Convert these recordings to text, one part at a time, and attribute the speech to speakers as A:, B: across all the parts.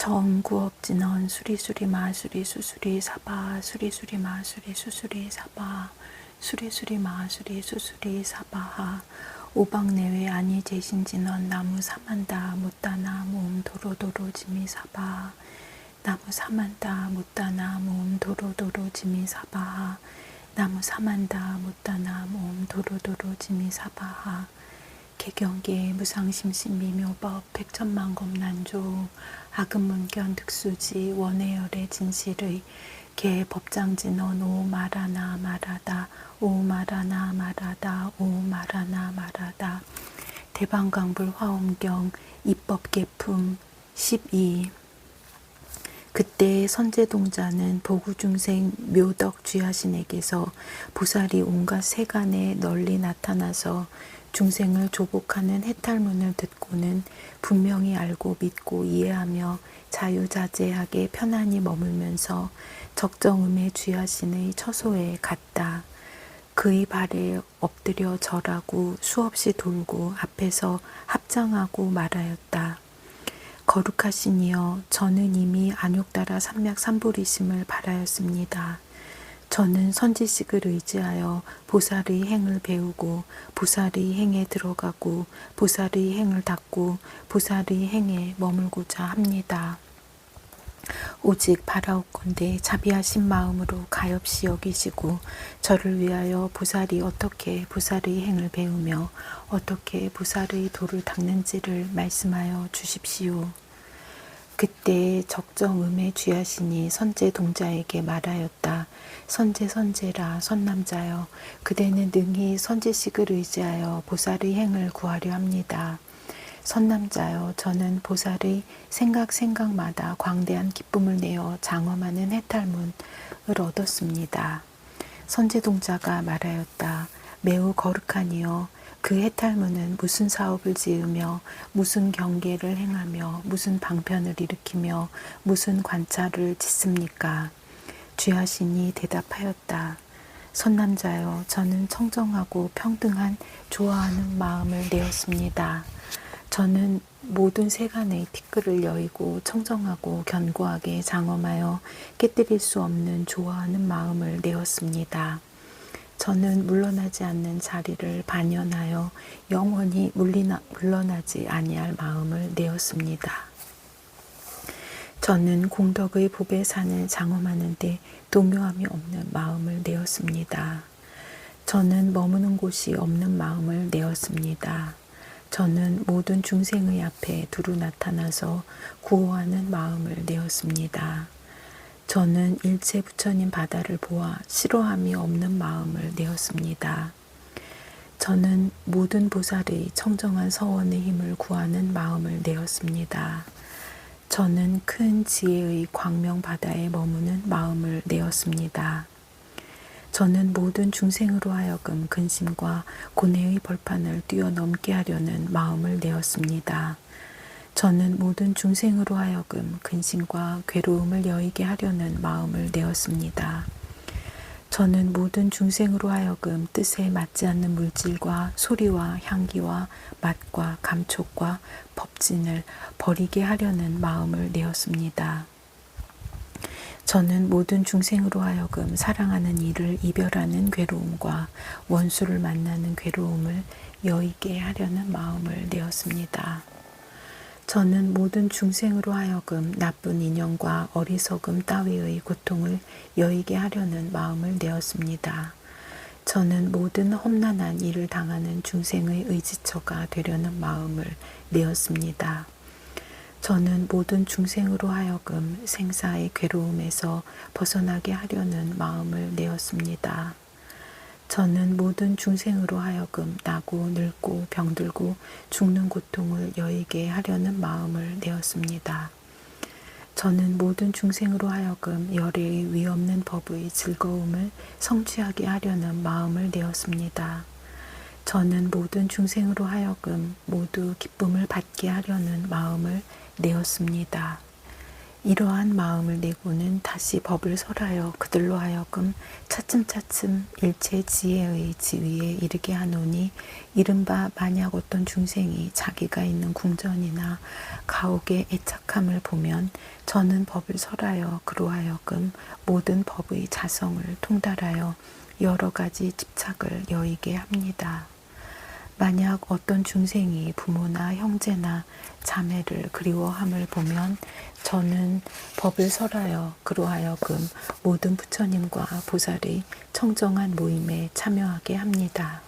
A: 정구업진언 수리수리 마수리 수수리 사바 수리수리 마수리 수수리 사바 수리수리 마수리 수수리 사바하 오방내외 아니 제신진언 나무 사만다 못다나 모음 도로도로 지미 사바 나무 사만다 못다나 모음 도로도로 지미 사바하 나무 사만다 못다나 모음 도로도로 지미 사바하 개경계 무상심신미묘법 백천만검난조 아금문견 득수지 원해열의 진실의 개 법장진언 오마라나 마라다 오마라나 마라다 오마라나 마라다 대방강불 화엄경 입법계품 12 그때 선제동자는 보구중생 묘덕쥐하신에게서 보살이 온갖 세간에 널리 나타나서 중생을 조복하는 해탈문을 듣고는 분명히 알고 믿고 이해하며 자유자재하게 편안히 머물면서 적정음의 쥐하신의 처소에 갔다. 그의 발에 엎드려 절하고 수없이 돌고 앞에서 합장하고 말하였다. 거룩하시니여, 저는 이미 안욕따라 삼맥삼불이심을 바라였습니다. 저는 선지식을 의지하여 보살의 행을 배우고 보살의 행에 들어가고 보살의 행을 닦고 보살의 행에 머물고자 합니다. 오직 바라옵건대 자비하신 마음으로 가엾이 여기시고 저를 위하여 보살이 어떻게 보살의 행을 배우며 어떻게 보살의 도를 닦는지를 말씀하여 주십시오. 그때 적정음에 쥐하시니 선제동자에게 말하였다. 선제라 선남자여, 그대는 능히 선지식을 의지하여 보살의 행을 구하려 합니다. 선남자여, 저는 보살의 생각마다 광대한 기쁨을 내어 장엄하는 해탈문을 얻었습니다. 선제동자가 말하였다. 매우 거룩하니여, 그 해탈문은 무슨 사업을 지으며 무슨 경계를 행하며 무슨 방편을 일으키며 무슨 관찰을 짓습니까? 쥐하신이 대답하였다. 선남자여, 저는 청정하고 평등한 좋아하는 마음을 내었습니다. 저는 모든 세간의 티끌을 여의고 청정하고 견고하게 장엄하여 깨뜨릴 수 없는 좋아하는 마음을 내었습니다. 저는 물러나지 않는 자리를 반연하여 영원히 물러나지 아니할 마음을 내었습니다. 저는 공덕의 법에 사는 장엄하는데 동요함이 없는 마음을 내었습니다. 저는 머무는 곳이 없는 마음을 내었습니다. 저는 모든 중생의 앞에 두루 나타나서 구호하는 마음을 내었습니다. 저는 일체 부처님 바다를 보아 싫어함이 없는 마음을 내었습니다. 저는 모든 보살의 청정한 서원의 힘을 구하는 마음을 내었습니다. 저는 큰 지혜의 광명 바다에 머무는 마음을 내었습니다. 저는 모든 중생으로 하여금 근심과 고뇌의 벌판을 뛰어넘게 하려는 마음을 내었습니다. 저는 모든 중생으로 하여금 근심과 괴로움을 여의게 하려는 마음을 내었습니다. 저는 모든 중생으로 하여금 뜻에 맞지 않는 물질과 소리와 향기와 맛과 감촉과 법진을 버리게 하려는 마음을 내었습니다. 저는 모든 중생으로 하여금 사랑하는 이를 이별하는 괴로움과 원수를 만나는 괴로움을 여의게 하려는 마음을 내었습니다. 저는 모든 중생으로 하여금 나쁜 인연과 어리석음 따위의 고통을 여의게 하려는 마음을 내었습니다. 저는 모든 험난한 일을 당하는 중생의 의지처가 되려는 마음을 내었습니다. 저는 모든 중생으로 하여금 생사의 괴로움에서 벗어나게 하려는 마음을 내었습니다. 저는 모든 중생으로 하여금 나고 늙고 병들고 죽는 고통을 여의게 하려는 마음을 내었습니다. 저는 모든 중생으로 하여금 열애의 위없는 법의 즐거움을 성취하게 하려는 마음을 내었습니다. 저는 모든 중생으로 하여금 모두 기쁨을 받게 하려는 마음을 내었습니다. 이러한 마음을 내고는 다시 법을 설하여 그들로 하여금 차츰차츰 일체 지혜의 지위에 이르게 하노니, 이른바 만약 어떤 중생이 자기가 있는 궁전이나 가옥의 애착함을 보면 저는 법을 설하여 그로 하여금 모든 법의 자성을 통달하여 여러 가지 집착을 여의게 합니다. 만약 어떤 중생이 부모나 형제나 자매를 그리워함을 보면 저는 법을 설하여 그로 하여금 모든 부처님과 보살의 청정한 모임에 참여하게 합니다.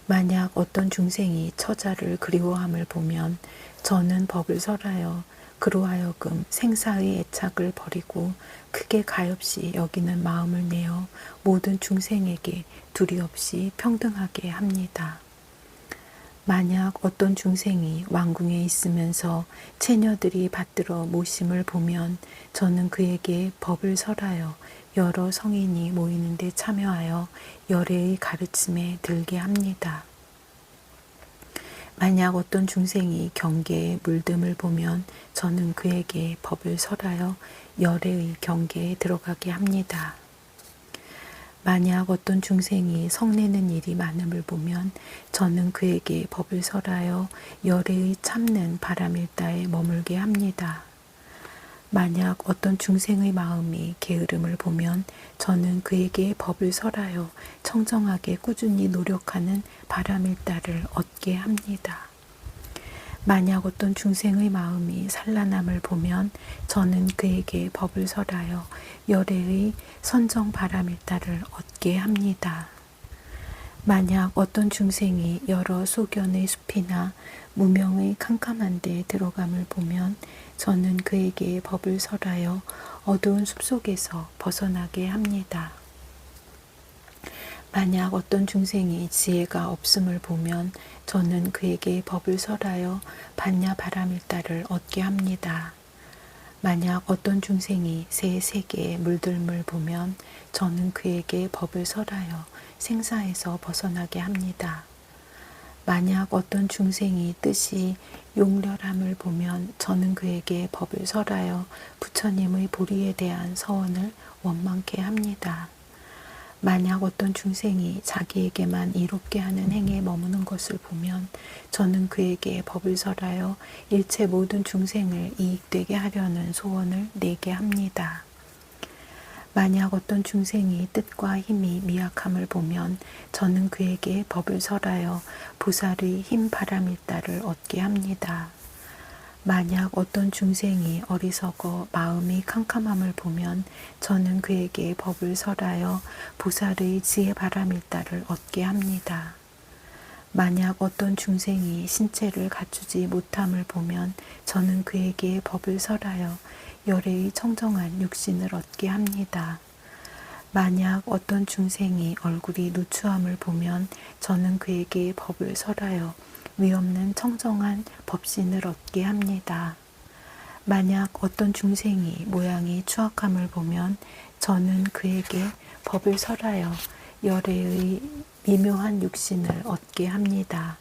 A: 만약 어떤 중생이 처자를 그리워함을 보면 저는 법을 설하여 그로 하여금 생사의 애착을 버리고 크게 가엾이 여기는 마음을 내어 모든 중생에게 두리 없이 평등하게 합니다. 만약 어떤 중생이 왕궁에 있으면서 처녀들이 받들어 모심을 보면 저는 그에게 법을 설하여 여러 성인이 모이는 데 참여하여 열애의 가르침에 들게 합니다. 만약 어떤 중생이 경계에 물듦을 보면 저는 그에게 법을 설하여 열애의 경계에 들어가게 합니다. 만약 어떤 중생이 성내는 일이 많음을 보면 저는 그에게 법을 설하여 열애의 참는 바람일다에 머물게 합니다. 만약 어떤 중생의 마음이 게으름을 보면 저는 그에게 법을 설하여 청정하게 꾸준히 노력하는 바람일다를 얻게 합니다. 만약 어떤 중생의 마음이 산란함을 보면 저는 그에게 법을 설하여 열애의 선정 바람일다를 얻게 합니다. 만약 어떤 중생이 여러 소견의 숲이나 무명의 캄캄한 데 들어감을 보면 저는 그에게 법을 설하여 어두운 숲속에서 벗어나게 합니다. 만약 어떤 중생이 지혜가 없음을 보면 저는 그에게 법을 설하여 반야 바람일다를 얻게 합니다. 만약 어떤 중생이 새 세계에 물들음을 보면 저는 그에게 법을 설하여 생사에서 벗어나게 합니다. 만약 어떤 중생이 뜻이 용렬함을 보면 저는 그에게 법을 설하여 부처님의 보리에 대한 서원을 원망케 합니다. 만약 어떤 중생이 자기에게만 이롭게 하는 행에 머무는 것을 보면 저는 그에게 법을 설하여 일체 모든 중생을 이익되게 하려는 소원을 내게 합니다. 만약 어떤 중생이 뜻과 힘이 미약함을 보면 저는 그에게 법을 설하여 보살의 힘 바람일다를 얻게 합니다. 만약 어떤 중생이 어리석어 마음이 캄캄함을 보면 저는 그에게 법을 설하여 보살의 지혜 바람일다를 얻게 합니다. 만약 어떤 중생이 신체를 갖추지 못함을 보면 저는 그에게 법을 설하여 열애의 청정한 육신을 얻게 합니다. 만약 어떤 중생이 얼굴이 누추함을 보면 저는 그에게 법을 설하여 위없는 청정한 법신을 얻게 합니다. 만약 어떤 중생이 모양이 추악함을 보면 저는 그에게 법을 설하여 열애의 미묘한 육신을 얻게 합니다.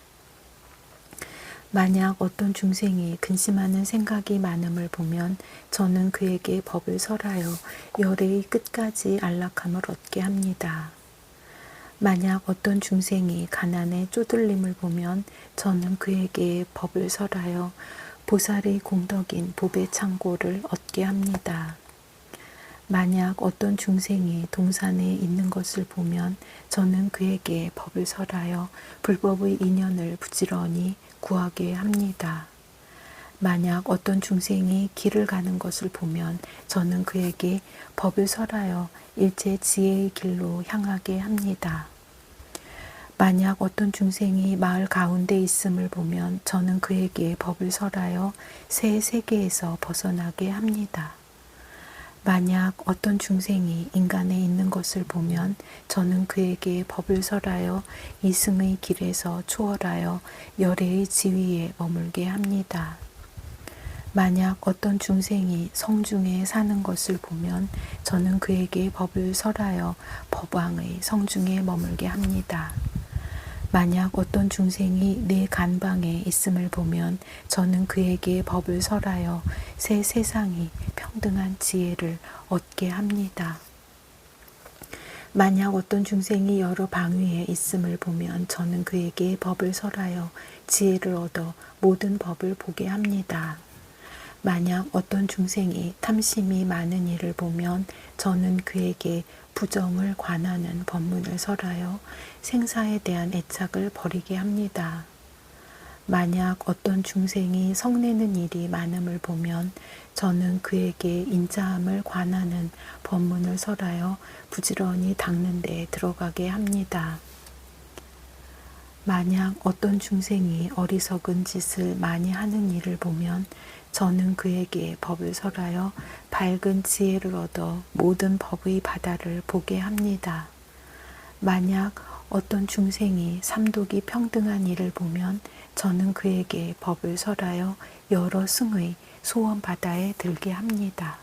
A: 만약 어떤 중생이 근심하는 생각이 많음을 보면 저는 그에게 법을 설하여 열애의 끝까지 안락함을 얻게 합니다. 만약 어떤 중생이 가난에 쪼들림을 보면 저는 그에게 법을 설하여 보살의 공덕인 법의 창고를 얻게 합니다. 만약 어떤 중생이 동산에 있는 것을 보면 저는 그에게 법을 설하여 불법의 인연을 부지런히 구하게 합니다. 만약 어떤 중생이 길을 가는 것을 보면 저는 그에게 법을 설하여 일체 지혜의 길로 향하게 합니다. 만약 어떤 중생이 마을 가운데 있음을 보면 저는 그에게 법을 설하여 새 세계에서 벗어나게 합니다. 만약 어떤 중생이 인간에 있는 것을 보면 저는 그에게 법을 설하여 이승의 길에서 초월하여 열애의 지위에 머물게 합니다. 만약 어떤 중생이 성중에 사는 것을 보면 저는 그에게 법을 설하여 법왕의 성중에 머물게 합니다. 만약 어떤 중생이 내 간방에 있음을 보면 저는 그에게 법을 설하여 새 세상이 평등한 지혜를 얻게 합니다. 만약 어떤 중생이 여러 방 위에 있음을 보면 저는 그에게 법을 설하여 지혜를 얻어 모든 법을 보게 합니다. 만약 어떤 중생이 탐심이 많은 이를 보면 저는 그에게 부정을 관하는 법문을 설하여 생사에 대한 애착을 버리게 합니다. 만약 어떤 중생이 성내는 일이 많음을 보면 저는 그에게 인자함을 관하는 법문을 설하여 부지런히 닦는 데 들어가게 합니다. 만약 어떤 중생이 어리석은 짓을 많이 하는 일을 보면 저는 그에게 법을 설하여 밝은 지혜를 얻어 모든 법의 바다를 보게 합니다. 만약 어떤 중생이 삼독이 평등한 일을 보면 저는 그에게 법을 설하여 여러 승의 소원 바다에 들게 합니다.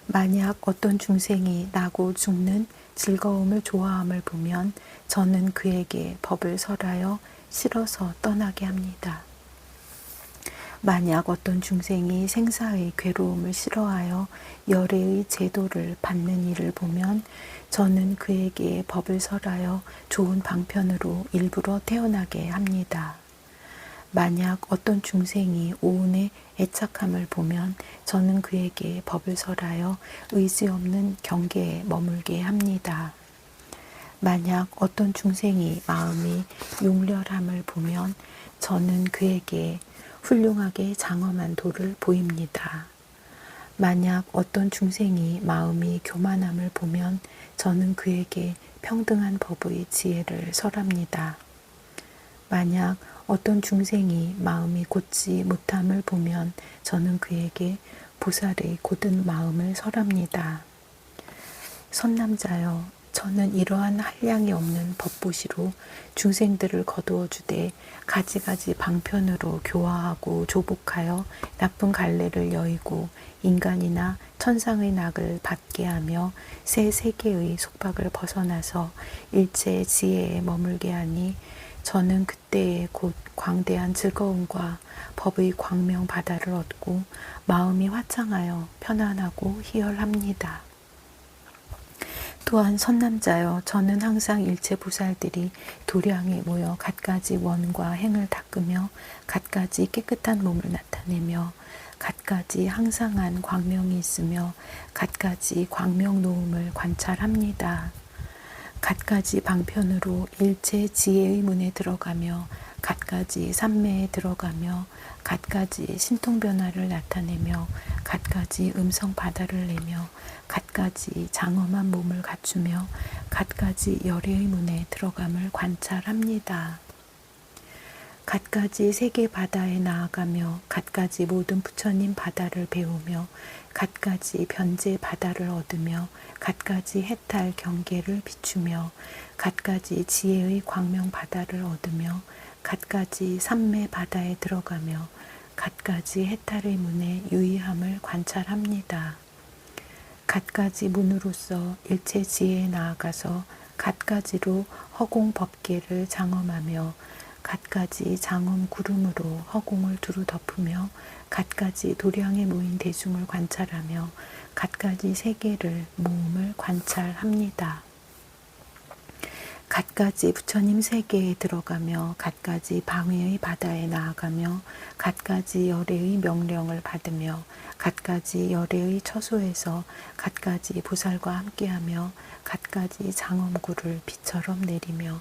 A: 만약 어떤 중생이 나고 죽는 즐거움을 좋아함을 보면 저는 그에게 법을 설하여 싫어서 떠나게 합니다. 만약 어떤 중생이 생사의 괴로움을 싫어하여 열애의 제도를 받는 이를 보면 저는 그에게 법을 설하여 좋은 방편으로 일부러 태어나게 합니다. 만약 어떤 중생이 오운의 애착함을 보면 저는 그에게 법을 설하여 의지 없는 경계에 머물게 합니다. 만약 어떤 중생이 마음이 용렬함을 보면 저는 그에게 훌륭하게 장엄한 도를 보입니다. 만약 어떤 중생이 마음이 교만함을 보면 저는 그에게 평등한 법의 지혜를 설합니다. 만약 어떤 중생이 마음이 곧지 못함을 보면 저는 그에게 보살의 곧은 마음을 설합니다. 선남자여, 저는 이러한 한량이 없는 법보시로 중생들을 거두어 주되 가지가지 방편으로 교화하고 조복하여 나쁜 갈래를 여의고 인간이나 천상의 낙을 받게 하며 새 세계의 속박을 벗어나서 일체 지혜에 머물게 하니 저는 그때에 곧 광대한 즐거움과 법의 광명 바다를 얻고 마음이 화창하여 편안하고 희열합니다. 또한 선남자여, 저는 항상 일체 보살들이 도량에 모여 갖가지 원과 행을 닦으며 갖가지 깨끗한 몸을 나타내며 갖가지 항상한 광명이 있으며 갖가지 광명 노음을 관찰합니다. 갖가지 방편으로 일체 지혜의 문에 들어가며 갖가지 삼매에 들어가며 갖가지 신통변화를 나타내며 갖가지 음성 바다를 내며 갖가지 장엄한 몸을 갖추며 갖가지 열애의 문에 들어감을 관찰합니다. 갖가지 세계 바다에 나아가며 갖가지 모든 부처님 바다를 배우며 갖가지 변제 바다를 얻으며 갖가지 해탈 경계를 비추며 갖가지 지혜의 광명 바다를 얻으며 갖가지 삼매 바다에 들어가며 갖가지 해탈의 문에 유의함을 관찰합니다. 갖가지 문으로서 일체 지혜에 나아가서 갖가지로 허공 법계를 장엄하며 갖가지 장엄 구름으로 허공을 두루 덮으며 갖가지 도량에 모인 대중을 관찰하며 갖가지 세계를 모음을 관찰합니다. 갖가지 부처님 세계에 들어가며 갖가지 방회의 바다에 나아가며 갖가지 열애의 명령을 받으며 갖가지 열애의 처소에서 갖가지 보살과 함께하며 갖가지 장엄구를 비처럼 내리며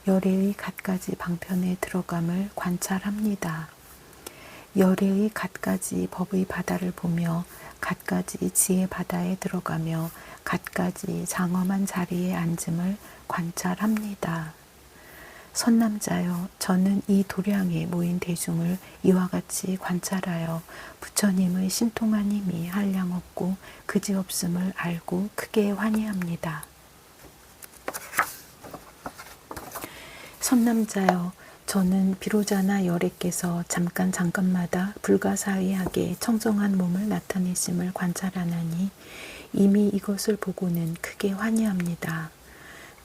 A: 열애의 갖가지 방편에 들어감을 관찰합니다. 열애의 갖가지 법의 바다를 보며 갖가지 지혜 바다에 들어가며 갖가지 장엄한 자리에 앉음을 관찰합니다. 선남자여, 저는 이 도량에 모인 대중을 이와 같이 관찰하여 부처님의 신통한 힘이 한량없고 그지없음을 알고 크게 환희합니다. 선남자여, 저는 비로자나 열애께서 잠깐마다 불가사의하게 청정한 몸을 나타내심을 관찰하나니 이미 이것을 보고는 크게 환희합니다.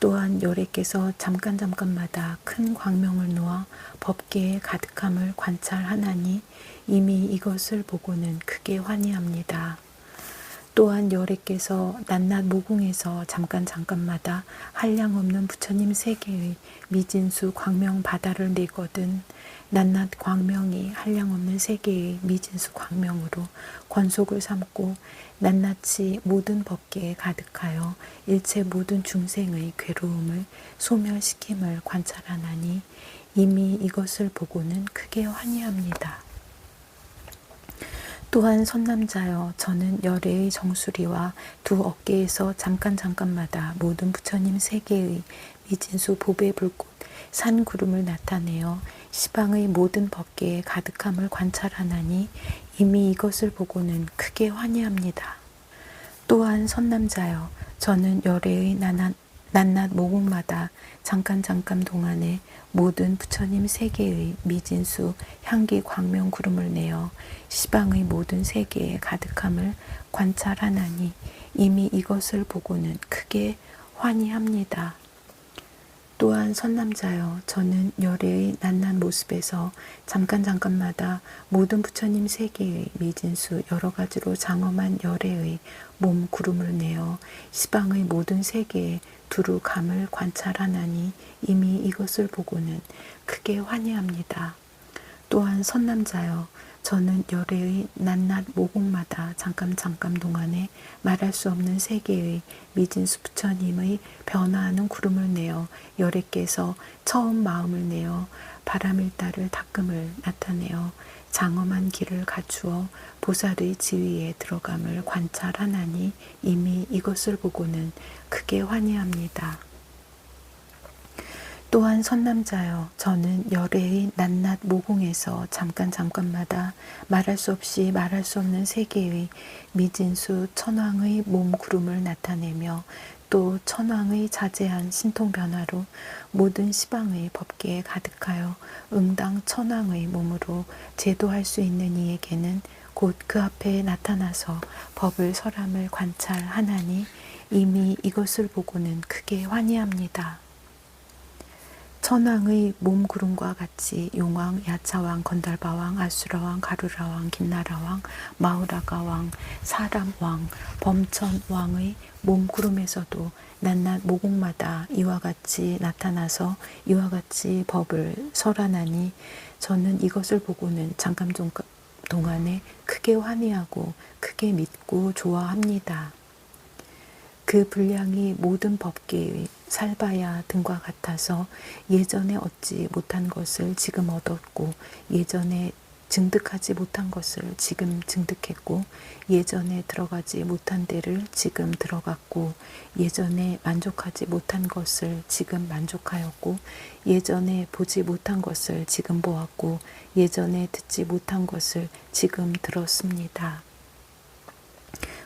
A: 또한 여래께서 잠깐마다 큰 광명을 놓아 법계의 가득함을 관찰하나니 이미 이것을 보고는 크게 환희합니다. 또한 여래께서 낮낮 모궁에서 잠깐마다 한량없는 부처님 세계의 미진수 광명 바다를 내거든 낮낮 광명이 한량없는 세계의 미진수 광명으로 권속을 삼고 낱낱이 모든 법계에 가득하여 일체 모든 중생의 괴로움을 소멸시킴을 관찰하나니 이미 이것을 보고는 크게 환희합니다. 또한 선남자여 저는 열애의 정수리와 두 어깨에서 잠깐마다 모든 부처님 세계의 미진수 보배 불꽃 산 구름을 나타내어 시방의 모든 법계에 가득함을 관찰하나니 이미 이것을 보고는 크게 환희합니다. 또한 선남자여 저는 열애의 낮낮 모국마다 잠깐 동안에 모든 부처님 세계의 미진수 향기 광명 구름을 내어 시방의 모든 세계에 가득함을 관찰하나니 이미 이것을 보고는 크게 환희합니다. 또한 선남자여 저는 열애의 낮낮 모습에서 잠깐마다 모든 부처님 세계의 미진수 여러 가지로 장엄한 열애의 몸 구름을 내어 시방의 모든 세계에 두루 감을 관찰하나니 이미 이것을 보고는 크게 환희합니다. 또한 선남자여 저는 열애의 낮낮 모국마다 잠깐 동안에 말할 수 없는 세계의 미진수 부처님의 변화하는 구름을 내어 열애께서 처음 마음을 내어 바람일다를 닦음을 나타내어 장엄한 길을 갖추어 보살의 지위에 들어감을 관찰하나니 이미 이것을 보고는 크게 환희합니다. 또한 선남자여 저는 열애의 낮낮 모궁에서 잠깐마다 말할 수 없는 세계의 미진수 천왕의 몸 구름을 나타내며 또 천왕의 자제한 신통 변화로 모든 시방의 법계에 가득하여 응당 천왕의 몸으로 제도할 수 있는 이에게는 곧 그 앞에 나타나서 법을 설함을 관찰하나니 이미 이것을 보고는 크게 환희합니다. 천왕의 몸 구름과 같이 용왕, 야차왕, 건달바왕, 아수라왕, 가루라왕, 김나라왕, 마우라가왕, 사람왕, 범천왕의 몸 구름에서도 낮낮 모국마다 이와 같이 나타나서 이와 같이 법을 설하나니 저는 이것을 보고는 잠깐 동안에 크게 환희하고 크게 믿고 좋아합니다. 그 분량이 모든 법계의 살바야 등과 같아서 예전에 얻지 못한 것을 지금 얻었고 예전에 증득하지 못한 것을 지금 증득했고 예전에 들어가지 못한 데를 지금 들어갔고 예전에 만족하지 못한 것을 지금 만족하였고 예전에 보지 못한 것을 지금 보았고 예전에 듣지 못한 것을 지금 들었습니다.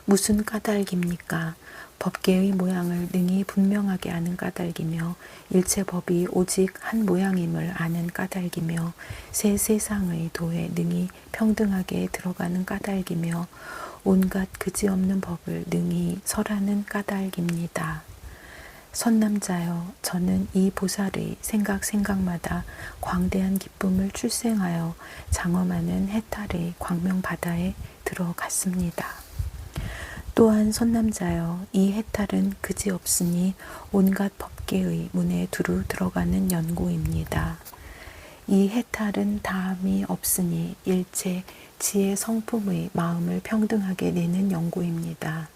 A: 무슨 까닭입니까? 법계의 모양을 능히 분명하게 아는 까닭이며 일체 법이 오직 한 모양임을 아는 까닭이며 새 세상의 도에 능히 평등하게 들어가는 까닭이며 온갖 그지없는 법을 능히 설하는 까닭입니다. 선남자여 저는 이 보살의 생각마다 광대한 기쁨을 출생하여 장엄하는 해탈의 광명바다에 들어갔습니다. 또한 선남자여 이 해탈은 그지없으니 온갖 법계의 문에 두루 들어가는 연고입니다. 이 해탈은 다함이 없으니 일체 지혜 성품의 마음을 평등하게 내는 연고입니다.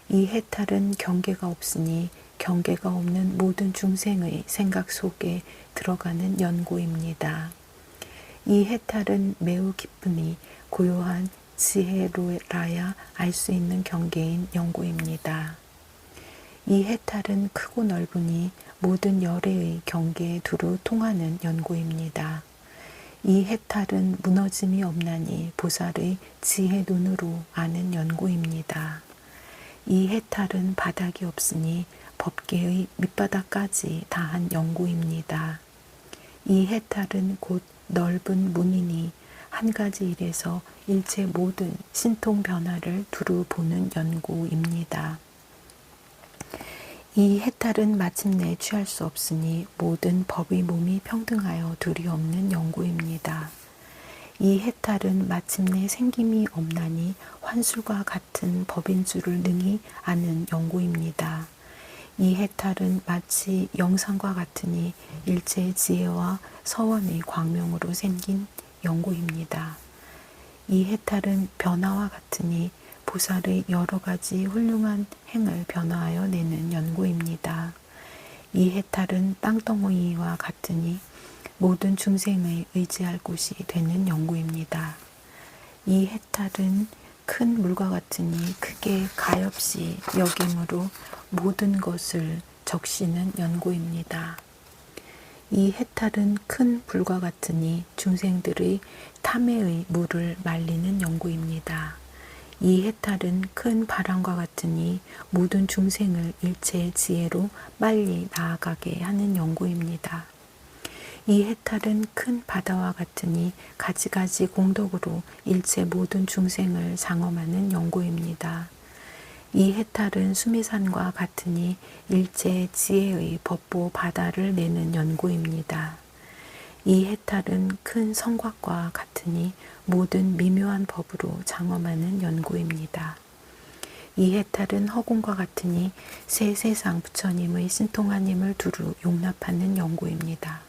A: 이 해탈은 경계가 없으니 경계가 없는 모든 중생의 생각 속에 들어가는 연고입니다. 이 해탈은 매우 기쁘니 고요한 지혜로라야 알 수 있는 경계인 연고입니다. 이 해탈은 크고 넓으니 모든 열애의 경계에 두루 통하는 연고입니다. 이 해탈은 무너짐이 없나니 보살의 지혜 눈으로 아는 연고입니다. 이 해탈은 바닥이 없으니 법계의 밑바닥까지 다한 연고입니다. 이 해탈은 곧 넓은 문이니 한 가지 일에서 일체 모든 신통 변화를 두루 보는 연고입니다. 이 해탈은 마침내 취할 수 없으니 모든 법의 몸이 평등하여 둘이 없는 연고입니다. 이 해탈은 마침내 생김이 없나니 환술과 같은 법인 줄을 능히 아는 연고입니다. 이 해탈은 마치 영상과 같으니 일체의 지혜와 서원의 광명으로 생긴 연고입니다. 이 해탈은 변화와 같으니 보살의 여러 가지 훌륭한 행을 변화하여 내는 연고입니다. 이 해탈은 땅덩어리와 같으니 모든 중생의 의지할 곳이 되는 연고입니다. 이 해탈은 큰 물과 같으니 크게 가엾이 여김으로 모든 것을 적시는 연고입니다. 이 해탈은 큰 불과 같으니 중생들의 탐해의 물을 말리는 연고입니다. 이 해탈은 큰 바람과 같으니 모든 중생을 일체의 지혜로 빨리 나아가게 하는 연고입니다. 이 해탈은 큰 바다와 같으니 가지가지 공덕으로 일체 모든 중생을 장엄하는 연고입니다. 이 해탈은 수미산과 같으니 일체 지혜의 법보 바다를 내는 연고입니다. 이 해탈은 큰 성곽과 같으니 모든 미묘한 법으로 장엄하는 연고입니다. 이 해탈은 허공과 같으니 새 세상 부처님의 신통한 힘을 두루 용납하는 연고입니다.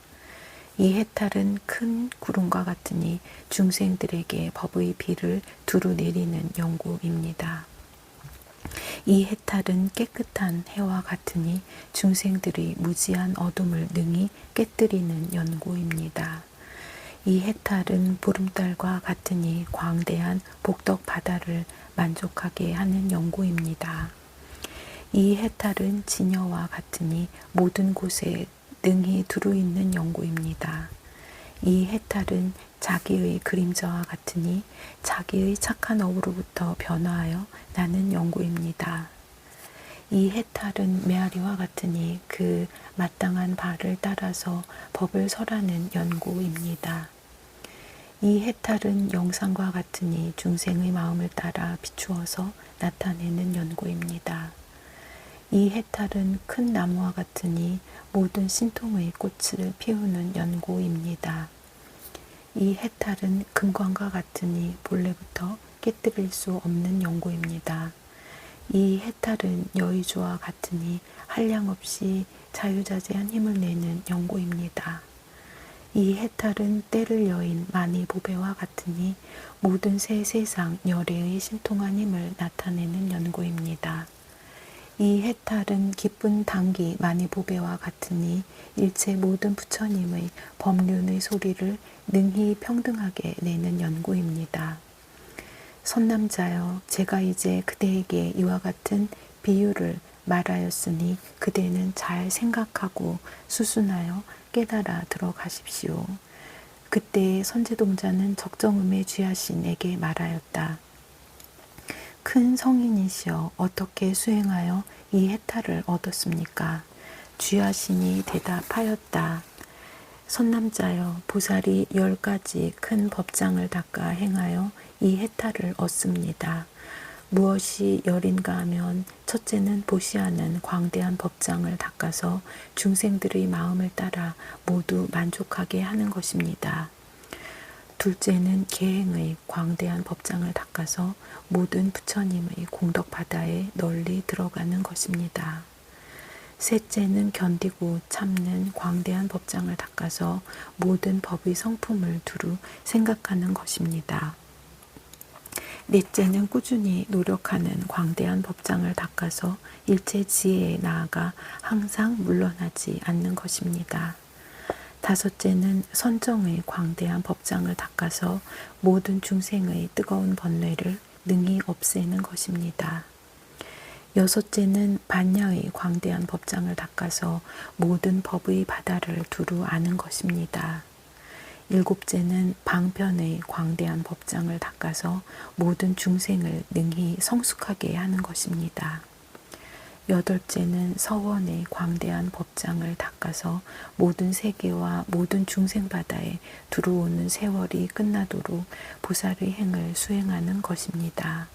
A: 이 해탈은 큰 구름과 같으니 중생들에게 법의 비를 두루 내리는 연고입니다. 이 해탈은 깨끗한 해와 같으니 중생들의 무지한 어둠을 능히 깨뜨리는 연고입니다. 이 해탈은 보름달과 같으니 광대한 복덕 바다를 만족하게 하는 연고입니다. 이 해탈은 진여와 같으니 모든 곳에 능히 두루 있는 연고입니다. 이 해탈은 자기의 그림자와 같으니 자기의 착한 업으로부터 변화하여 나는 연고입니다. 이 해탈은 메아리와 같으니 그 마땅한 바를 따라서 법을 설하는 연고입니다. 이 해탈은 영상과 같으니 중생의 마음을 따라 비추어서 나타내는 연고입니다. 이 해탈은 큰 나무와 같으니 모든 신통의 꽃을 피우는 연고입니다. 이 해탈은 금광과 같으니 본래부터 깨뜨릴 수 없는 연고입니다. 이 해탈은 여의주와 같으니 한량없이 자유자재한 힘을 내는 연고입니다. 이 해탈은 때를 여인 많이 보배와 같으니 모든 새 세상 열애의 신통한 힘을 나타내는 연고입니다. 이 해탈은 기쁜 당기 많이 보배와 같으니 일체 모든 부처님의 법륜의 소리를 능히 평등하게 내는 연고입니다. 선남자여, 제가 이제 그대에게 이와 같은 비유를 말하였으니 그대는 잘 생각하고 수순하여 깨달아 들어가십시오. 그때의 선제동자는 적정음에 쥐하신에게 말하였다. 큰 성인이시여 어떻게 수행하여 이 해탈을 얻었습니까? 쥐하신이 대답하였다. 선남자여 보살이 10가지 큰 법장을 닦아 행하여 이 해탈을 얻습니다. 무엇이 열인가 하면 첫째는 보시하는 광대한 법장을 닦아서 중생들의 마음을 따라 모두 만족하게 하는 것입니다. 둘째는 계행의 광대한 법장을 닦아서 모든 부처님의 공덕 바다에 널리 들어가는 것입니다. 셋째는 견디고 참는 광대한 법장을 닦아서 모든 법의 성품을 두루 생각하는 것입니다. 넷째는 꾸준히 노력하는 광대한 법장을 닦아서 일체 지혜에 나아가 항상 물러나지 않는 것입니다. 다섯째는 선정의 광대한 법장을 닦아서 모든 중생의 뜨거운 번뇌를 능히 없애는 것입니다. 여섯째는 반야의 광대한 법장을 닦아서 모든 법의 바다를 두루 아는 것입니다. 일곱째는 방편의 광대한 법장을 닦아서 모든 중생을 능히 성숙하게 하는 것입니다. 여덟째는 서원의 광대한 법장을 닦아서 모든 세계와 모든 중생 바다에 들어오는 세월이 끝나도록 보살의 행을 수행하는 것입니다.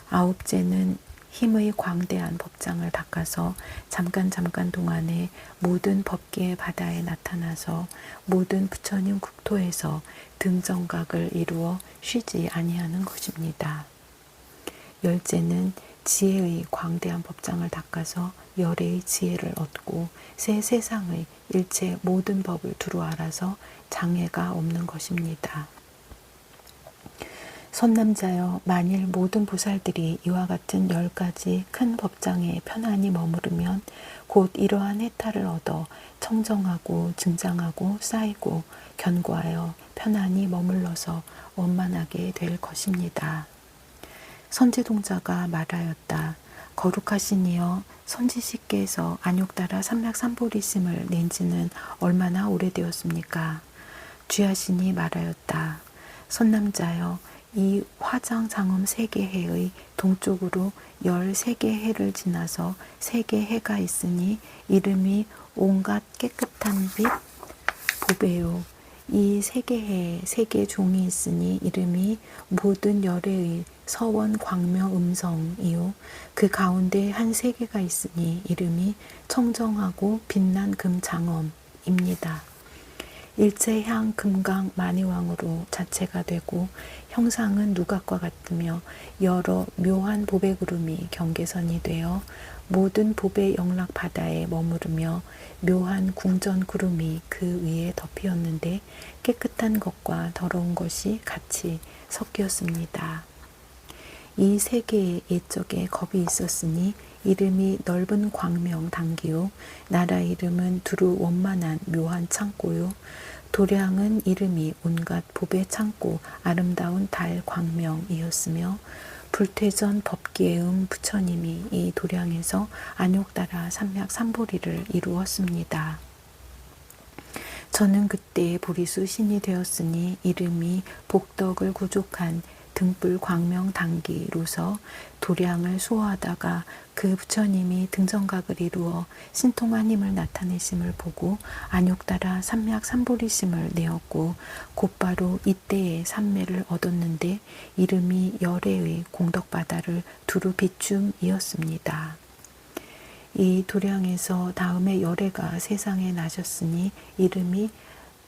A: 아홉째는 힘의 광대한 법장을 닦아서 잠깐 동안에 모든 법계의 바다에 나타나서 모든 부처님 국토에서 등정각을 이루어 쉬지 아니하는 것입니다. 열째는 지혜의 광대한 법장을 닦아서 열의 지혜를 얻고 새 세상의 일체 모든 법을 두루 알아서 장애가 없는 것입니다. 선남자여, 만일 모든 보살들이 이와 같은 10가지 큰 법장에 편안히 머무르면 곧 이러한 해탈을 얻어 청정하고 증장하고 쌓이고 견고하여 편안히 머물러서 원만하게 될 것입니다. 선지동자가 말하였다. 거룩하시니여, 선지식께서 안욕따라 삼략삼보리심을 낸 지는 얼마나 오래되었습니까? 귀하신이 말하였다. 선남자여, 이 화장장엄 세계해의 동쪽으로 13개 해를 지나서 3개 해가 있으니 이름이 온갖 깨끗한 빛 보배요. 이 3개 해에 3개 종이 있으니 이름이 모든 열애의 서원 광명 음성이요. 그 가운데 한 3개가 있으니 이름이 청정하고 빛난 금장엄입니다. 일체향 금강 만이왕으로 자체가 되고 형상은 누각과 같으며 여러 묘한 보배구름이 경계선이 되어 모든 보배 영락 바다에 머무르며 묘한 궁전 구름이 그 위에 덮이었는데 깨끗한 것과 더러운 것이 같이 섞였습니다. 이 세계에 옛적에 겁이 있었으니 이름이 넓은 광명 당기요. 나라 이름은 두루 원만한 묘한 창고요. 도량은 이름이 온갖 보배 창고 아름다운 달 광명이었으며 불퇴전 법계음 부처님이 이 도량에서 안욕따라 삼략삼보리를 이루었습니다. 저는 그때 보리수 신이 되었으니 이름이 복덕을 구족한 등불 광명 당기로서 도량을 수호하다가 그 부처님이 등정각을 이루어 신통한 힘을 나타내심을 보고 안욕따라 삼략삼보리심을 내었고 곧바로 이때에 삼매를 얻었는데 이름이 열애의 공덕바다를 두루 비춤이었습니다. 이 도량에서 다음에 열애가 세상에 나셨으니 이름이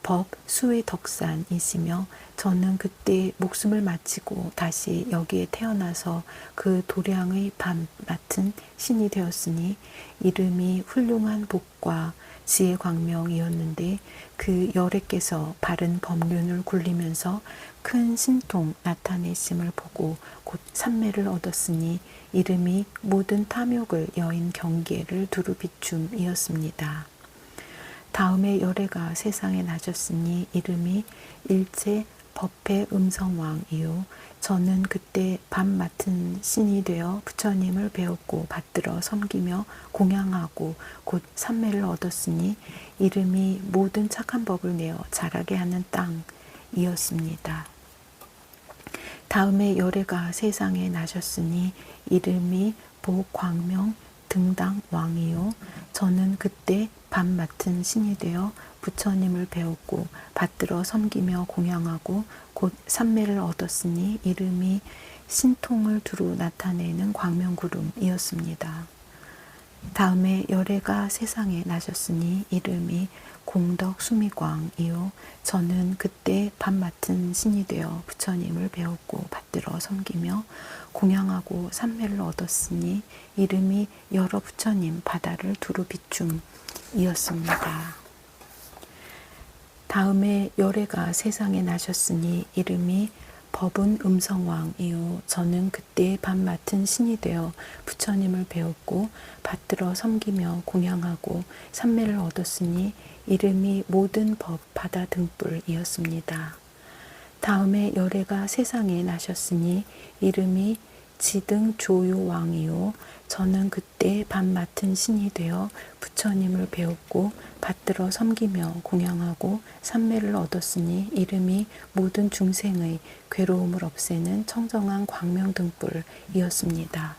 A: 법 수의 덕산이시며 저는 그때 목숨을 마치고 다시 여기에 태어나서 그 도량의 반 맡은 신이 되었으니 이름이 훌륭한 복과 지혜 광명이었는데 그 열애께서 바른 법륜을 굴리면서 큰 신통 나타내심을 보고 곧 삼매를 얻었으니 이름이 모든 탐욕을 여인 경계를 두루 비춤이었습니다. 다음에 열애가 세상에 나셨으니 이름이 일체 법회 음성왕이요. 저는 그때 밥 맡은 신이 되어 부처님을 배웠고 받들어 섬기며 공양하고 곧 삼매를 얻었으니 이름이 모든 착한 법을 내어 자라게 하는 땅이었습니다. 다음에 열애가 세상에 나셨으니 이름이 보광명 등당 왕이요. 저는 그때 밥 맡은 신이 되어 부처님을 배웠고 받들어 섬기며 공양하고 곧 삼매를 얻었으니 이름이 신통을 두루 나타내는 광명구름이었습니다. 다음에 열애가 세상에 나셨으니 이름이 공덕 수미광이요. 저는 그때 밥 맡은 신이 되어 부처님을 배웠고 받들어 섬기며 공양하고 삼매를 얻었으니 이름이 여러 부처님 바다를 두루 비춤이었습니다. 다음에 열애가 세상에 나셨으니 이름이 법은 음성왕이요. 저는 그때 밥 맡은 신이 되어 부처님을 배웠고 받들어 섬기며 공양하고 삼매를 얻었으니 이름이 모든 법 바다 등불이었습니다. 다음에 열애가 세상에 나셨으니 이름이 지등 조요왕이요. 저는 그때 밥 맡은 신이 되어 부처님을 배웠고 받들어 섬기며 공양하고 삼매를 얻었으니 이름이 모든 중생의 괴로움을 없애는 청정한 광명등불이었습니다.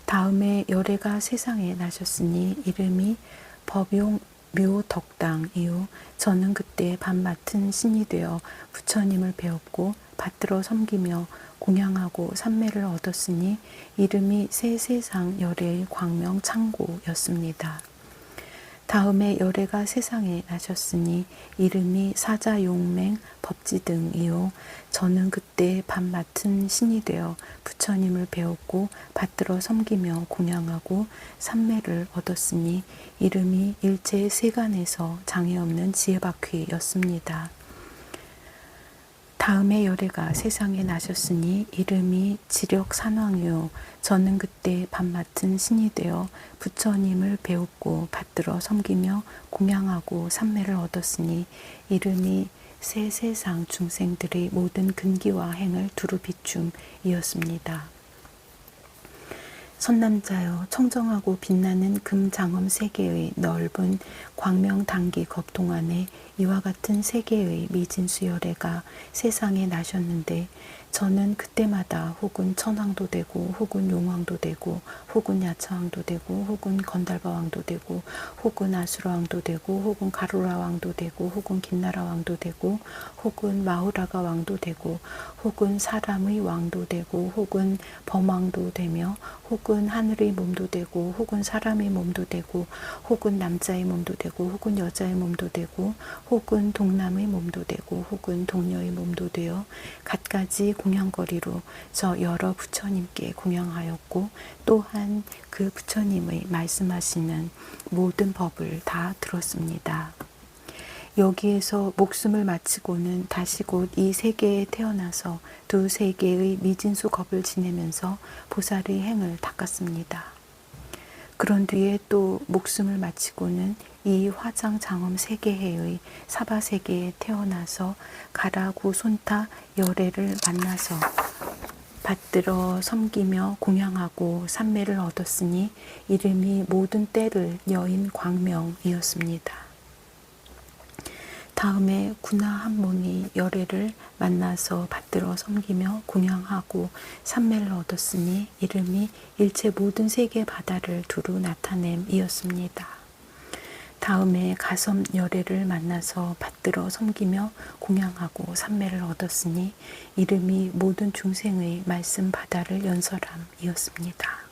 A: 다음에 열애가 세상에 나셨으니 이름이 법용 묘덕당이요 저는 그때 밥 맡은 신이 되어 부처님을 배웠고 받들어 섬기며 공양하고 삼매를 얻었으니 이름이 새 세상 열애의 광명 창고였습니다. 다음에 열애가 세상에 나셨으니 이름이 사자용맹 법지등이요 저는 그때 밥 맡은 신이 되어 부처님을 배웠고 받들어 섬기며 공양하고 삼매를 얻었으니 이름이 일체 세간에서 장애 없는 지혜바퀴였습니다. 다음에 열애가 세상에 나셨으니 이름이 지력산왕이요 저는 그때 밥 맡은 신이 되어 부처님을 배웠고 받들어 섬기며 공양하고 삼매를 얻었으니 이름이 새 세상 중생들의 모든 근기와 행을 두루 비춤이었습니다. 선남자여 청정하고 빛나는 금장엄 세계의 넓은 광명단기 겁동 안에 이와 같은 세계의 미진수 열애가 세상에 나셨는데 저는 그때마다 혹은 천왕도 되고 혹은 용왕도 되고 혹은 야차왕도 되고 혹은 건달바왕도 되고 혹은 아수라왕도 되고 혹은 가로라왕도 되고 혹은 김나라왕도 되고 혹은 마후라가 왕도 되고 혹은 사람의 왕도 되고 혹은 범왕도 되며 혹은 하늘의 몸도 되고 혹은 사람의 몸도 되고 혹은 남자의 몸도 되고 혹은 여자의 몸도 되고 혹은 동남의 몸도 되고 혹은 동녀의 몸도 되어 갖가지 공양거리로 저 여러 부처님께 공양하였고 또한 그 부처님의 말씀하시는 모든 법을 다 들었습니다. 여기에서 목숨을 마치고는 다시 곧 이 세계에 태어나서 두 세계의 미진수 겁을 지내면서 보살의 행을 닦았습니다. 그런 뒤에 또 목숨을 마치고는 이 화장장엄 세계해의 사바세계에 태어나서 가라구 손타 열애를 만나서 받들어 섬기며 공양하고 삼매를 얻었으니 이름이 모든 때를 여인 광명이었습니다. 다음에 구나 한몬이 열애를 만나서 받들어 섬기며 공양하고 삼매를 얻었으니 이름이 일체 모든 세계 바다를 두루 나타냄이었습니다. 다음에 가섬 열애를 만나서 받들어 섬기며 공양하고 삼매를 얻었으니 이름이 모든 중생의 말씀 바다를 연설함이었습니다.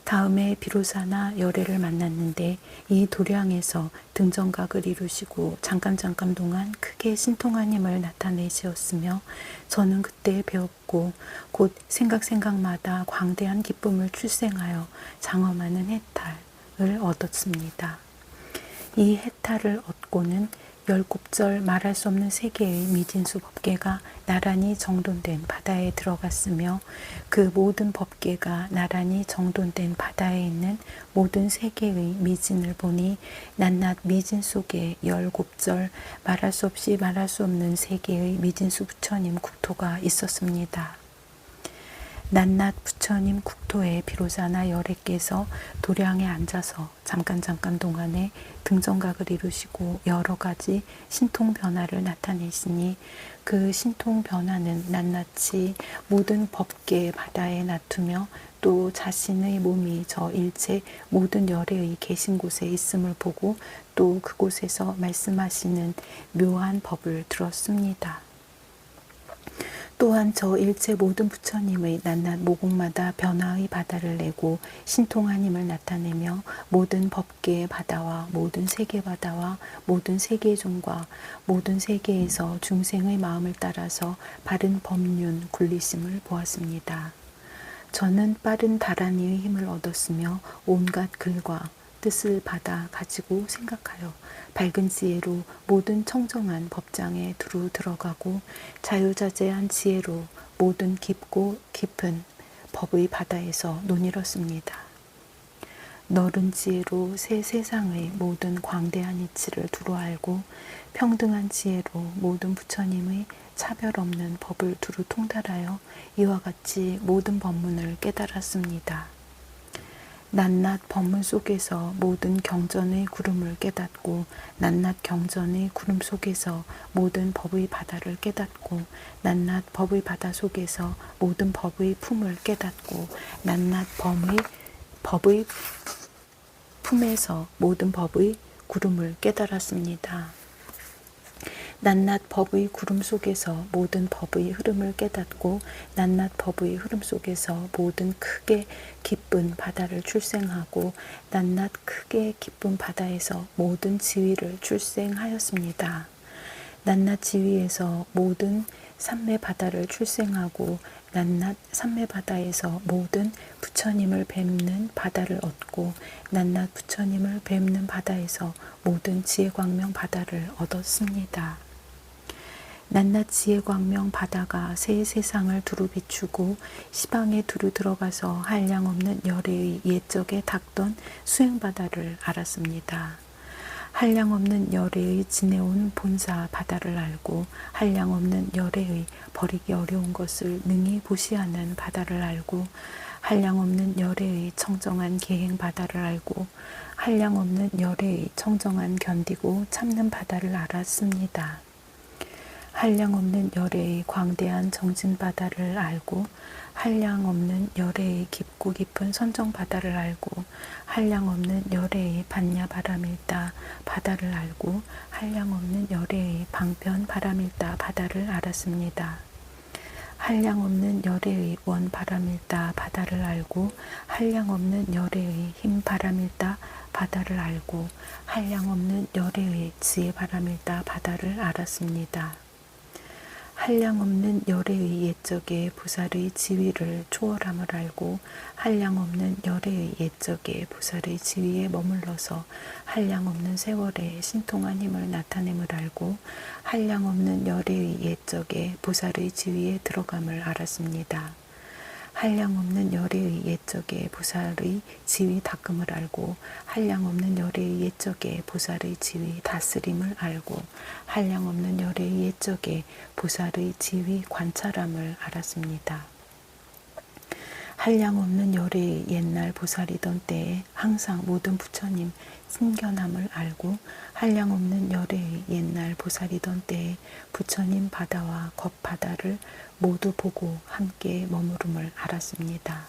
A: 다음에 비로사나 열애를 만났는데 이 도량에서 등정각을 이루시고 잠깐 동안 크게 신통한 힘을 나타내시었으며 저는 그때 배웠고 곧 생각마다 광대한 기쁨을 출생하여 장엄하는 해탈을 얻었습니다. 이 해탈을 얻고는 열곱절 말할 수 없는 세계의 미진수 법계가 나란히 정돈된 바다에 들어갔으며 그 모든 법계가 나란히 정돈된 바다에 있는 모든 세계의 미진을 보니 낱낱 미진 속에 열곱절 말할 수 없이 말할 수 없는 세계의 미진수 부처님 국토가 있었습니다. 낱낱 부처님 국토에 비로자나 열애께서 도량에 앉아서 잠깐 동안에 등정각을 이루시고 여러 가지 신통 변화를 나타내시니 그 신통 변화는 낱낱이 모든 법계 바다에 나투며 또 자신의 몸이 저 일체 모든 열애의 계신 곳에 있음을 보고 또 그곳에서 말씀하시는 묘한 법을 들었습니다. 또한 저 일체 모든 부처님의 낱낱 모국마다 변화의 바다를 내고 신통한 힘을 나타내며 모든 법계의 바다와 모든 세계 바다와 모든 세계종과 모든 세계에서 중생의 마음을 따라서 바른 법륜 굴리심을 보았습니다. 저는 빠른 다란이의 힘을 얻었으며 온갖 글과 뜻을 받아 가지고 생각하여 밝은 지혜로 모든 청정한 법장에 두루 들어가고 자유자재한 지혜로 모든 깊고 깊은 법의 바다에서 논이었습니다. 너른 지혜로 새 세상의 모든 광대한 이치를 두루 알고 평등한 지혜로 모든 부처님의 차별 없는 법을 두루 통달하여 이와 같이 모든 법문을 깨달았습니다. 낱낱 법문 속에서 모든 경전의 구름을 깨닫고 낱낱 경전의 구름 속에서 모든 법의 바다를 깨닫고 낱낱 법의 바다 속에서 모든 법의 품을 깨닫고 낱낱 법의 품에서 모든 법의 구름을 깨달았습니다. 낱낱 법의 구름 속에서 모든 법의 흐름을 깨닫고 낱낱 법의 흐름 속에서 모든 크게 기쁜 바다를 출생하고 낱낱 크게 기쁜 바다에서 모든 지위를 출생하였습니다. 낱낱 지위에서 모든 삼매 바다를 출생하고 낱낱 삼매 바다에서 모든 부처님을 뵙는 바다를 얻고 낱낱 부처님을 뵙는 바다에서 모든 지혜광명 바다를 얻었습니다. 낱낱 지혜광명 바다가 새 세상을 두루 비추고 시방에 두루 들어가서 한량없는 열애의 옛적에 닦던 수행바다를 알았습니다. 한량없는 열애의 지내온 본사 바다를 알고 한량없는 열애의 버리기 어려운 것을 능히 보시하는 바다를 알고 한량없는 열애의 청정한 계행 바다를 알고 한량없는 열애의 청정한 견디고 참는 바다를 알았습니다. 한량없는 열애의 광대한 정진 바다를 알고 한량없는 열애의 깊고 깊은 선정 바다를 알고 한량없는 열애의 반야 바람일다 바다를 알고 한량없는 열애의 방편 바람일다 바다를 알았습니다. 한량없는 열애의 원 바람일다 바다를 알고 한량없는 열애의 힘 바람일다 바다를 알고 한량없는 열애의 지혜 바람일다 바다를 알았습니다. 한량없는 열애의 옛적에 보살의 지위를 초월함을 알고 한량없는 열애의 옛적에 보살의 지위에 머물러서 한량없는 세월에 신통한 힘을 나타냄을 알고 한량없는 열애의 옛적에 보살의 지위에 들어감을 알았습니다. 한량없는 열애의 옛적에 보살의 지위 닦음을 알고 한량없는 열애의 옛적에 보살의 지위 다스림을 알고 한량없는 열애의 옛적에 보살의 지위 관찰함을 알았습니다. 한량없는 열애의 옛날 보살이던 때에 항상 모든 부처님 신견함을 알고 한량없는 열애의 옛날 보살이던 때에 부처님 바다와 겁 바다를 모두 보고 함께 머무름을 알았습니다.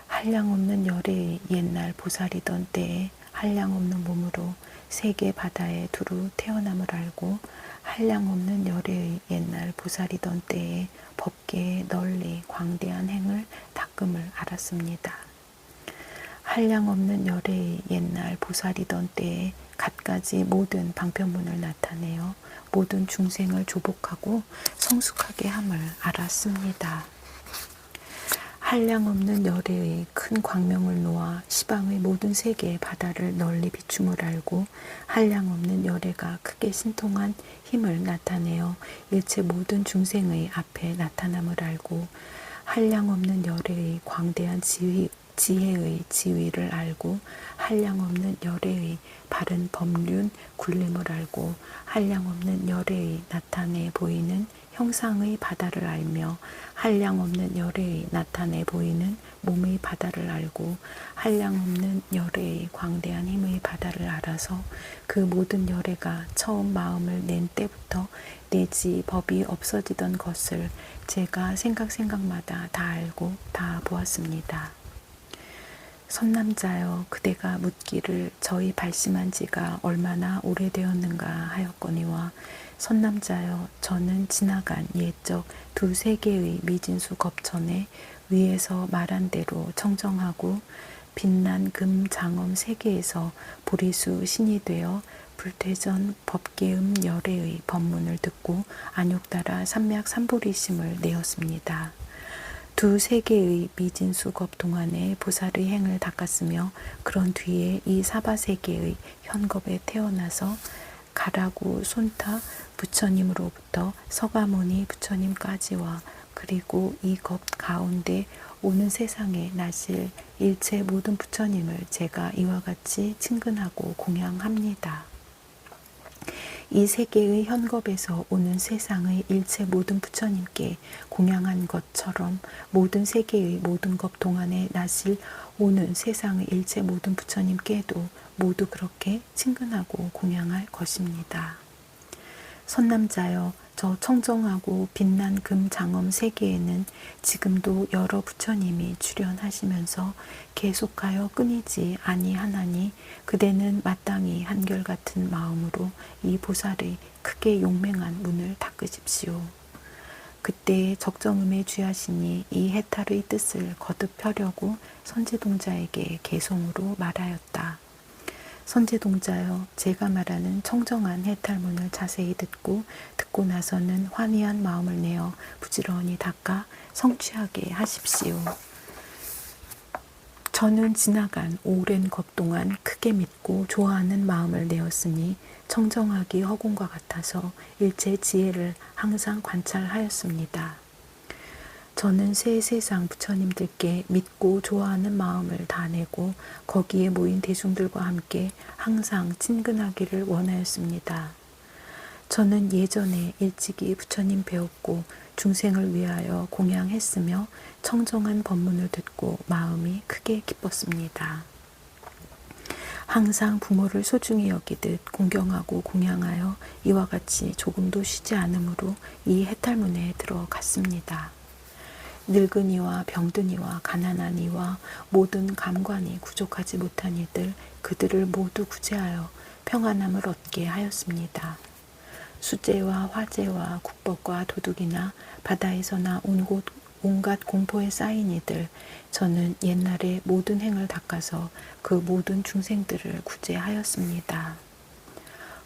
A: 한량없는 열애의 옛날 보살이던 때에 한량없는 몸으로 세계 바다에 두루 태어남을 알고 한량없는 열애의 옛날 보살이던 때에 법계에 널리 광대한 행을 닦음을 알았습니다. 한량없는 열애의 옛날 보살이던 때에 갖가지 모든 방편문을 나타내어 모든 중생을 조복하고 성숙하게 함을 알았습니다. 한량없는 열애의 큰 광명을 놓아 시방의 모든 세계의 바다를 널리 비춤을 알고 한량없는 열애가 크게 신통한 힘을 나타내어 일체 모든 중생의 앞에 나타남을 알고 한량없는 열애의 광대한 지혜의 지위를 알고 한량없는 열애의 바른 법륜 굴림을 알고 한량없는 열애의 나타내 보이는 형상의 바다를 알며 한량없는 열애의 나타내 보이는 몸의 바다를 알고 한량없는 열애의 광대한 힘의 바다를 알아서 그 모든 열애가 처음 마음을 낸 때부터 내지 법이 없어지던 것을 제가 생각마다 다 알고 다 보았습니다. 선남자여 그대가 묻기를 저희 발심한 지가 얼마나 오래되었는가 하였거니와 선남자여 저는 지나간 옛적 두세 개의 미진수 겁천에 위에서 말한 대로 청정하고 빛난 금 장엄 세계에서 보리수 신이 되어 불퇴전 법계음 열애의 법문을 듣고 안욕따라 삼맥 삼보리심을 내었습니다. 두세 개의 미진수겁 동안에 보살의 행을 닦았으며 그런 뒤에 이 사바세계의 현겁에 태어나서 가라구 손타 부처님으로부터 서가모니 부처님까지와 그리고 이 겁 가운데 오는 세상에 나실 일체 모든 부처님을 제가 이와 같이 친근하고 공양합니다. 이 세계의 현겁에서 오는 세상의 일체 모든 부처님께 공양한 것처럼 모든 세계의 모든 겁 동안에 나실 오는 세상의 일체 모든 부처님께도 모두 그렇게 친근하고 공양할 것입니다. 선남자여, 저 청정하고 빛난 금 장엄 세계에는 지금도 여러 부처님이 출현하시면서 계속하여 끊이지 아니하나니 그대는 마땅히 한결같은 마음으로 이 보살의 크게 용맹한 문을 닦으십시오. 그때에 적정음에 주야신이 이 해탈의 뜻을 거듭 펴려고 선제동자에게 개송으로 말하였다. 선제동자여, 제가 말하는 청정한 해탈문을 자세히 듣고 나서는 환희한 마음을 내어 부지런히 닦아 성취하게 하십시오. 저는 지나간 오랜 것 동안 크게 믿고 좋아하는 마음을 내었으니 청정하기 허공과 같아서 일체 지혜를 항상 관찰하였습니다. 저는 새 세상 부처님들께 믿고 좋아하는 마음을 다 내고 거기에 모인 대중들과 함께 항상 친근하기를 원하였습니다. 저는 예전에 일찍이 부처님 배웠고 중생을 위하여 공양했으며 청정한 법문을 듣고 마음이 크게 기뻤습니다. 항상 부모를 소중히 여기듯 공경하고 공양하여 이와 같이 조금도 쉬지 않으므로 이 해탈문에 들어갔습니다. 늙은 이와 병든 이와 가난한 이와 모든 감관이 구족하지 못한 이들, 그들을 모두 구제하여 평안함을 얻게 하였습니다. 수재와 화재와 국법과 도둑이나 바다에서나 온갖 공포에 쌓인 이들, 저는 옛날에 모든 행을 닦아서 그 모든 중생들을 구제하였습니다.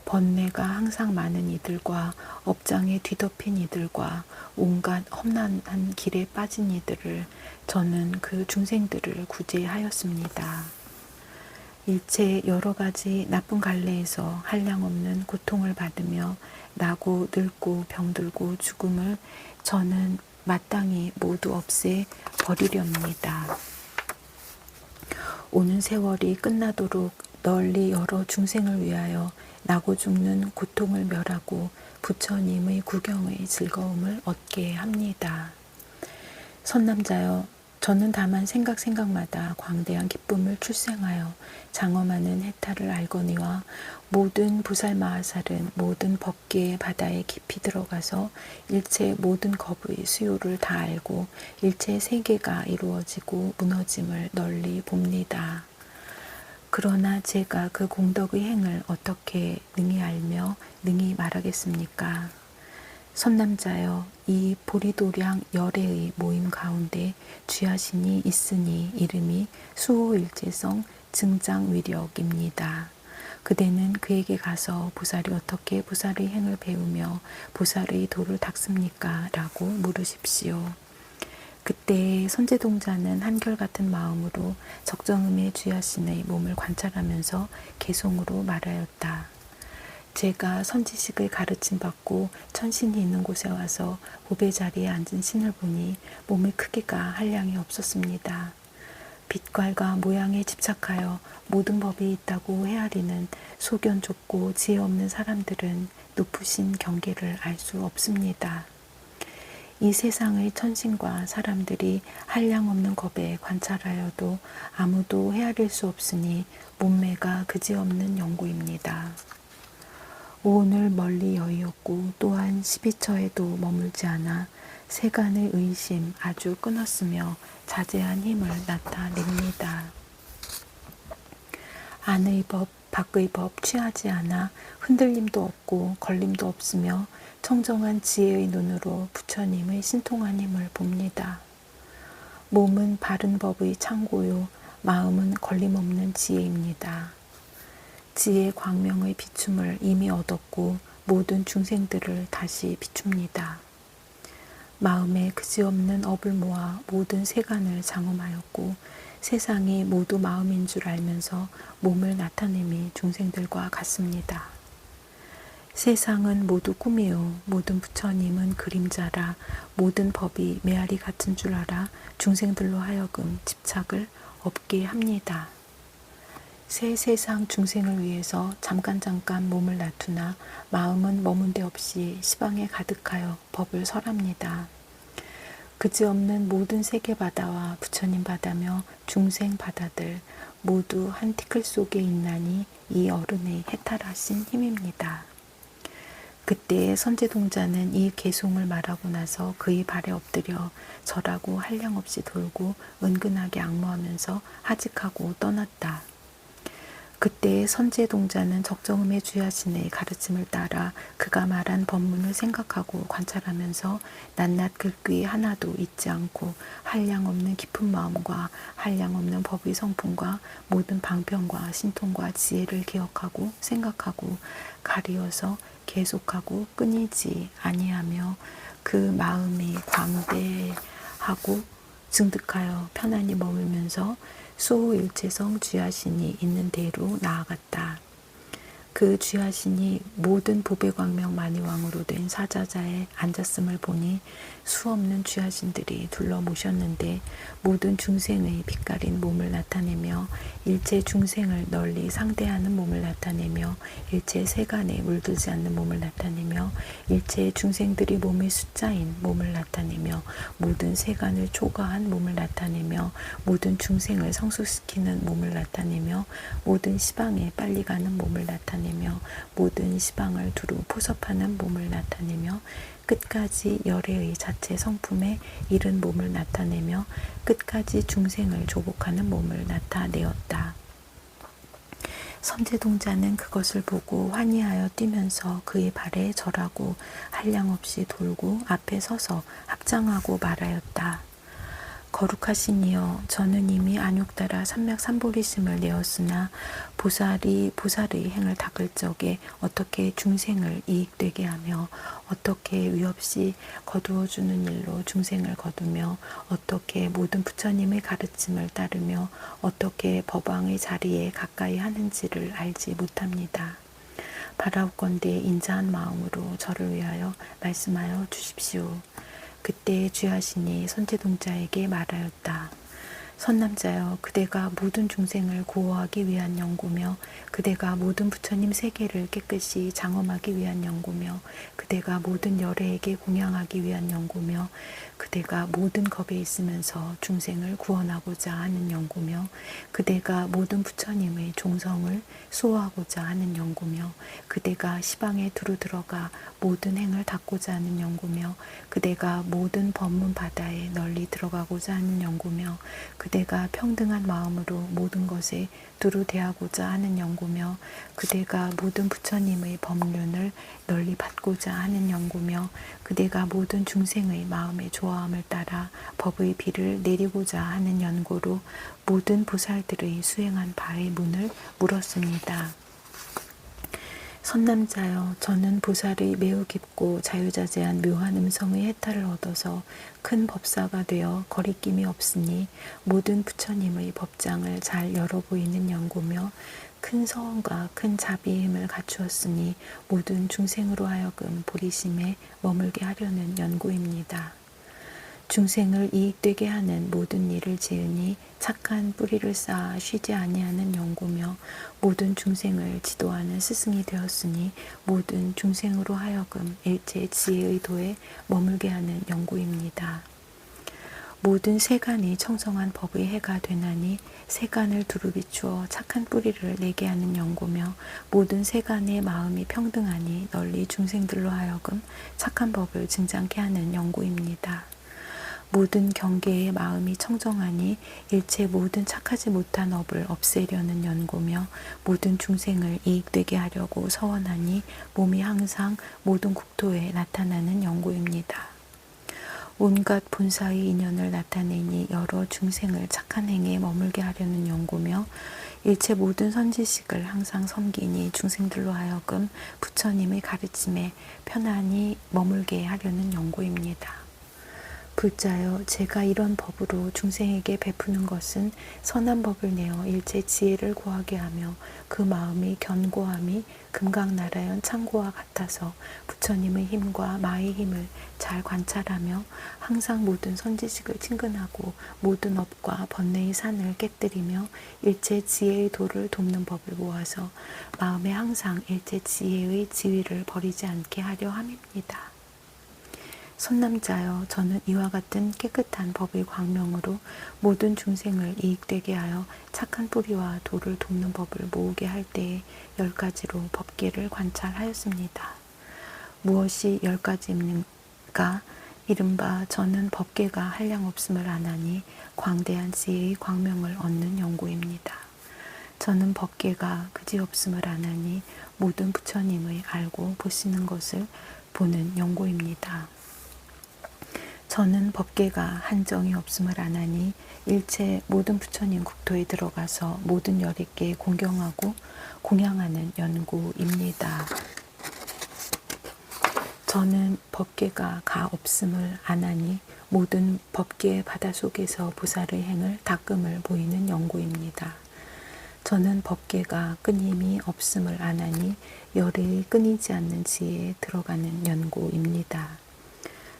A: 번뇌가 항상 많은 이들과 업장에 뒤덮인 이들과 온갖 험난한 길에 빠진 이들을 저는 그 중생들을 구제하였습니다. 일체 여러 가지 나쁜 갈래에서 한량없는 고통을 받으며 나고 늙고 병들고 죽음을 저는 마땅히 모두 없애 버리렵니다. 오는 세월이 끝나도록 널리 여러 중생을 위하여 나고 죽는 고통을 멸하고 부처님의 구경의 즐거움을 얻게 합니다. 선남자여, 저는 다만 생각마다 광대한 기쁨을 출생하여 장엄하는 해탈을 알거니와 모든 부살마하살은 모든 법계의 바다에 깊이 들어가서 일체 모든 겁의 수요를 다 알고 일체 세계가 이루어지고 무너짐을 널리 봅니다. 그러나 제가 그 공덕의 행을 어떻게 능히 알며 능히 말하겠습니까? 선남자여, 이 보리도량 열애의 모임 가운데 쥐하신이 있으니 이름이 수호일제성 증장위력입니다. 그대는 그에게 가서 보살이 어떻게 보살의 행을 배우며 보살의 도를 닦습니까? 라고 물으십시오. 그때 선제동자는 한결같은 마음으로 적정음의 주야신의 몸을 관찰하면서 개송으로 말하였다. 제가 선지식을 가르침 받고 천신이 있는 곳에 와서 보배 자리에 앉은 신을 보니 몸의 크기가 한량이 없었습니다. 빛깔과 모양에 집착하여 모든 법이 있다고 헤아리는 소견 좁고 지혜 없는 사람들은 높으신 경계를 알 수 없습니다. 이 세상의 천신과 사람들이 한량없는 겁에 관찰하여도 아무도 헤아릴 수 없으니 몸매가 그지없는 연고입니다. 오온을 멀리 여의었고 또한 12처에도 머물지 않아 세간의 의심 아주 끊었으며 자제한 힘을 나타냅니다. 안의 법, 밖의 법 취하지 않아 흔들림도 없고 걸림도 없으며 청정한 지혜의 눈으로 부처님의 신통한 힘을 봅니다. 몸은 바른 법의 창고요, 마음은 걸림없는 지혜입니다. 지혜 광명의 비춤을 이미 얻었고 모든 중생들을 다시 비춥니다. 마음에 그지없는 업을 모아 모든 세간을 장엄하였고 세상이 모두 마음인 줄 알면서 몸을 나타냄이 중생들과 같습니다. 세상은 모두 꿈이요 모든 부처님은 그림자라 모든 법이 메아리 같은 줄 알아 중생들로 하여금 집착을 없게 합니다. 새 세상 중생을 위해서 잠깐 몸을 놔두나 마음은 머문 데 없이 시방에 가득하여 법을 설합니다. 그지없는 모든 세계 바다와 부처님 바다며 중생 바다들 모두 한 티끌 속에 있나니 이 어른의 해탈하신 힘입니다. 그때에 선제동자는 이 계송을 말하고 나서 그의 발에 엎드려 절하고 한량없이 돌고 은근하게 앙모하면서 하직하고 떠났다. 그때의 선제동자는 적정음의 주야신의 가르침을 따라 그가 말한 법문을 생각하고 관찰하면서 낱낱 글귀 하나도 잊지 않고 한량없는 깊은 마음과 한량없는 법의 성품과 모든 방편과 신통과 지혜를 기억하고 생각하고 가리어서 계속하고 끊이지 아니하며 그 마음이 광대하고 증득하여 편안히 머물면서 수호일체성 주야신이 있는 데로 나아갔다. 그 주야신이 모든 보배광명 만이왕으로 된 사자자에 앉았음을 보니 수없는 주야신들이 둘러 모셨는데 모든 중생의 빛가린 몸을 나타내며 일체 중생을 널리 상대하는 몸을 나타내며 일체 세간에 물들지 않는 몸을 나타내며 일체 중생들이 몸의 숫자인 몸을 나타내며 모든 세간을 초과한 몸을 나타내며 모든 중생을 성숙시키는 몸을 나타내며 모든 시방에 빨리 가는 몸을 나타내며 모든 시방을 두루 포섭하는 몸을 나타내며 끝까지 열애의 자체 성품에 이른 몸을 나타내며 끝까지 중생을 조복하는 몸을 나타내었다. 선제동자는 그것을 보고 환희하여 뛰면서 그의 발에 절하고 한량없이 돌고 앞에 서서 합장하고 말하였다. 거룩하신 이여, 저는 이미 안욕따라 삼맥삼보리심을 내었으나 보살의 행을 닦을 적에 어떻게 중생을 이익되게 하며 어떻게 위없이 거두어주는 일로 중생을 거두며 어떻게 모든 부처님의 가르침을 따르며 어떻게 법왕의 자리에 가까이 하는지를 알지 못합니다. 바라옵건대 인자한 마음으로 저를 위하여 말씀하여 주십시오. 그때 주야신이 선제동자에게 말하였다. 선남자여, 그대가 모든 중생을 구호하기 위한 연구며 그대가 모든 부처님 세계를 깨끗이 장엄하기 위한 연구며 그대가 모든 열애에게 공양하기 위한 연구며 그대가 모든 겁에 있으면서 중생을 구원하고자 하는 연구며 그대가 모든 부처님의 종성을 수호하고자 하는 연구며 그대가 시방에 두루 들어가 모든 행을 닦고자 하는 연구며 그대가 모든 법문 바다에 널리 들어가고자 하는 연구며 그대가 평등한 마음으로 모든 것에 두루 대하고자 하는 연구며 그대가 모든 부처님의 법륜을 널리 받고자 하는 연구며 그대가 모든 중생의 마음의 좋아함을 따라 법의 비를 내리고자 하는 연고로 모든 보살들의 수행한 바의 문을 물었습니다. 선남자여, 저는 보살의 매우 깊고 자유자재한 묘한 음성의 해탈을 얻어서 큰 법사가 되어 거리낌이 없으니 모든 부처님의 법장을 잘 열어 보이는 연구며 큰 서원과 큰 자비의 힘을 갖추었으니 모든 중생으로 하여금 보리심에 머물게 하려는 연구입니다. 중생을 이익되게 하는 모든 일을 지으니 착한 뿌리를 쌓아 쉬지 아니하는 연구며 모든 중생을 지도하는 스승이 되었으니 모든 중생으로 하여금 일체 지혜의 도에 머물게 하는 연구입니다. 모든 세간이 청성한 법의 해가 되나니 세간을 두루 비추어 착한 뿌리를 내게 하는 연구며 모든 세간의 마음이 평등하니 널리 중생들로 하여금 착한 법을 증장케 하는 연구입니다. 모든 경계의 마음이 청정하니 일체 모든 착하지 못한 업을 없애려는 연고며 모든 중생을 이익되게 하려고 서원하니 몸이 항상 모든 국토에 나타나는 연고입니다. 온갖 본사의 인연을 나타내니 여러 중생을 착한 행에 머물게 하려는 연고며 일체 모든 선지식을 항상 섬기니 중생들로 하여금 부처님의 가르침에 편안히 머물게 하려는 연고입니다. 불자여, 제가 이런 법으로 중생에게 베푸는 것은 선한 법을 내어 일체 지혜를 구하게 하며 그 마음의 견고함이 금강나라연 창고와 같아서 부처님의 힘과 마의 힘을 잘 관찰하며 항상 모든 선지식을 친근하고 모든 업과 번뇌의 산을 깨뜨리며 일체 지혜의 도를 돕는 법을 모아서 마음에 항상 일체 지혜의 지위를 버리지 않게 하려 함입니다. 선남자여, 저는 이와 같은 깨끗한 법의 광명으로 모든 중생을 이익되게 하여 착한 뿌리와 도를 돕는 법을 모으게 할 때에 10가지로 법계를 관찰하였습니다. 무엇이 10가지입니까? 이른바 저는 법계가 한량없음을 아나니 광대한 지혜의 광명을 얻는 연고입니다. 저는 법계가 그지없음을 아나니 모든 부처님의 알고 보시는 것을 보는 연고입니다. 저는 법계가 한정이 없음을 아나니 일체 모든 부처님 국토에 들어가서 모든 열애께 공경하고 공양하는 연고입니다. 저는 법계가 가 없음을 아나니 모든 법계의 바다 속에서 보살의 행을 닦음을 보이는 연고입니다. 저는 법계가 끊임이 없음을 아나니 열애의 끊이지 않는 지혜에 들어가는 연고입니다.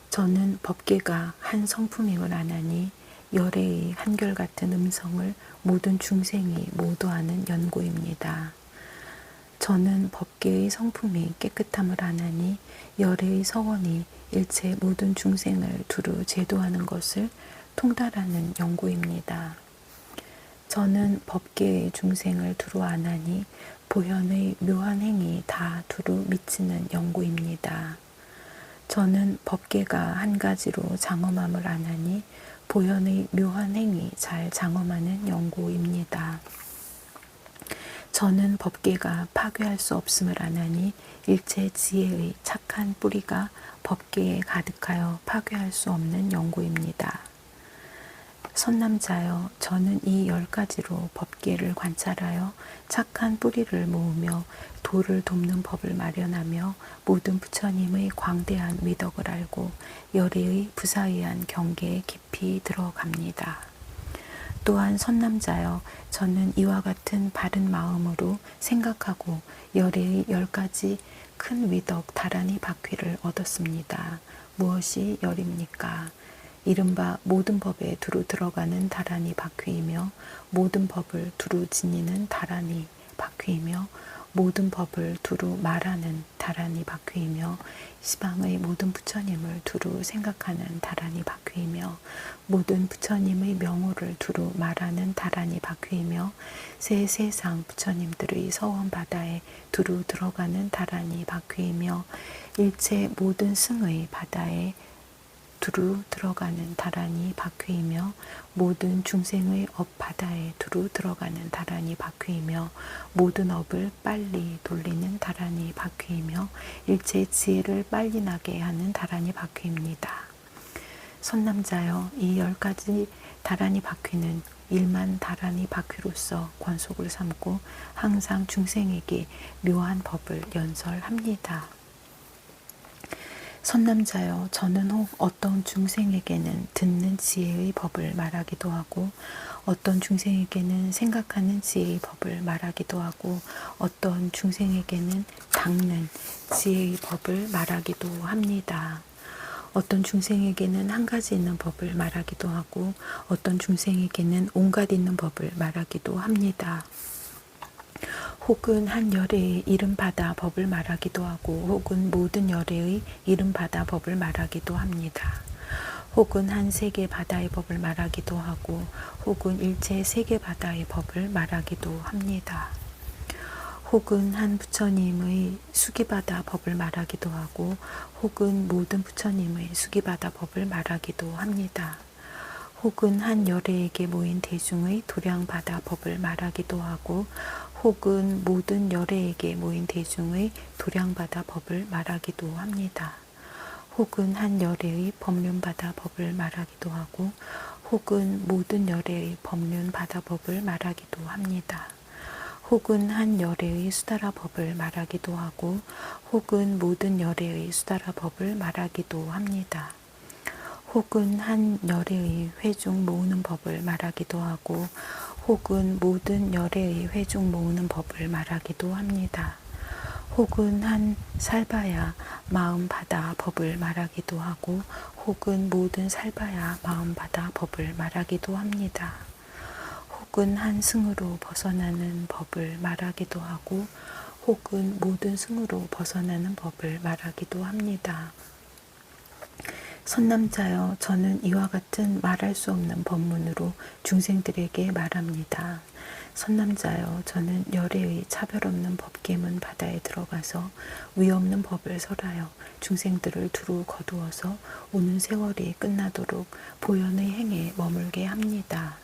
A: 저는 법계가 한 성품임을 아나니 열애의 한결같은 음성을 모든 중생이 모두 아는 연고입니다. 저는 법계의 성품이 깨끗함을 아나니 열애의 서원이 일체 모든 중생을 두루 제도하는 것을 통달하는 연고입니다. 저는 법계의 중생을 두루 아나니 보현의 묘한 행이 다 두루 미치는 연고입니다. 저는 법계가 한 가지로 장엄함을 아나니 보현의 묘한 행이 잘 장엄하는 연고입니다. 저는 법계가 파괴할 수 없음을 아나니 일체 지혜의 착한 뿌리가 법계에 가득하여 파괴할 수 없는 연고입니다. 선남자여, 저는 이 10가지로 법계를 관찰하여 착한 뿌리를 모으며 도를 돕는 법을 마련하며 모든 부처님의 광대한 위덕을 알고 열애의 부사의한 경계에 깊이 들어갑니다. 또한 선남자여, 저는 이와 같은 바른 마음으로 생각하고 열애의 10가지 큰 위덕 다란이 바퀴를 얻었습니다. 무엇이 열입니까? 이른바 모든 법에 두루 들어가는 다란이 바퀴이며 모든 법을 두루 지니는 다란이 바퀴이며 모든 법을 두루 말하는 다란이 바퀴이며 시방의 모든 부처님을 두루 생각하는 다란이 바퀴이며 모든 부처님의 명호를 두루 말하는 다란이 바퀴이며 새 세상 부처님들의 서원 바다에 두루 들어가는 다란이 바퀴이며 일체 모든 승의 바다에 두루 들어가는 다란이 바퀴이며 모든 중생의 업 바다에 두루 들어가는 다란이 바퀴이며 모든 업을 빨리 돌리는 다란이 바퀴이며 일체 지혜를 빨리 나게 하는 다란이 바퀴입니다. 선남자여, 이 10가지 다란이 바퀴는 일만 다란이 바퀴로서 권속을 삼고 항상 중생에게 묘한 법을 연설합니다. 선남자여, 저는 혹 어떤 중생에게는 듣는 지혜의 법을 말하기도 하고 어떤 중생에게는 생각하는 지혜의 법을 말하기도 하고 어떤 중생에게는 닦는 지혜의 법을 말하기도 합니다. 어떤 중생에게는 한 가지 있는 법을 말하기도 하고 어떤 중생에게는 온갖 있는 법을 말하기도 합니다. 혹은 한 열애의 이름받아 법을 말하기도 하고 혹은 모든 열애의 이름받아 법을 말하기도 합니다. 혹은 한 세계 바다의 법을 말하기도 하고 혹은 일체 세계 바다의 법을 말하기도 합니다. 혹은 한 부처님의 수기바다 법을 말하기도 하고 혹은 모든 부처님의 수기바다 법을 말하기도 합니다. 혹은 한 열애에게 모인 대중의 도량바다 법을 말하기도 하고 혹은 모든 열애에게 모인 대중의 도량바다 법을 말하기도 합니다. 혹은 한 열애의 법륜바다 법을 말하기도 하고 혹은 모든 열애의 법륜바다 법을 말하기도 합니다. 혹은 한 열애의 수다라 법을 말하기도 하고 혹은 모든 열애의 수다라 법을 말하기도 합니다. 혹은 한 열애의 회중 모으는 법을 말하기도 하고 혹은 모든 열애의 회중 모으는 법을 말하기도 합니다. 혹은 한 살바야 마음바다 법을 말하기도 하고 혹은 모든 살바야 마음바다 법을 말하기도 합니다. 혹은 한 승으로 벗어나는 법을 말하기도 하고 혹은 모든 승으로 벗어나는 법을 말하기도 합니다. 선남자여, 저는 이와 같은 말할 수 없는 법문으로 중생들에게 말합니다. 선남자여, 저는 열애의 차별 없는 법계문 바다에 들어가서 위 없는 법을 설하여 중생들을 두루 거두어서 오는 세월이 끝나도록 보현의 행에 머물게 합니다.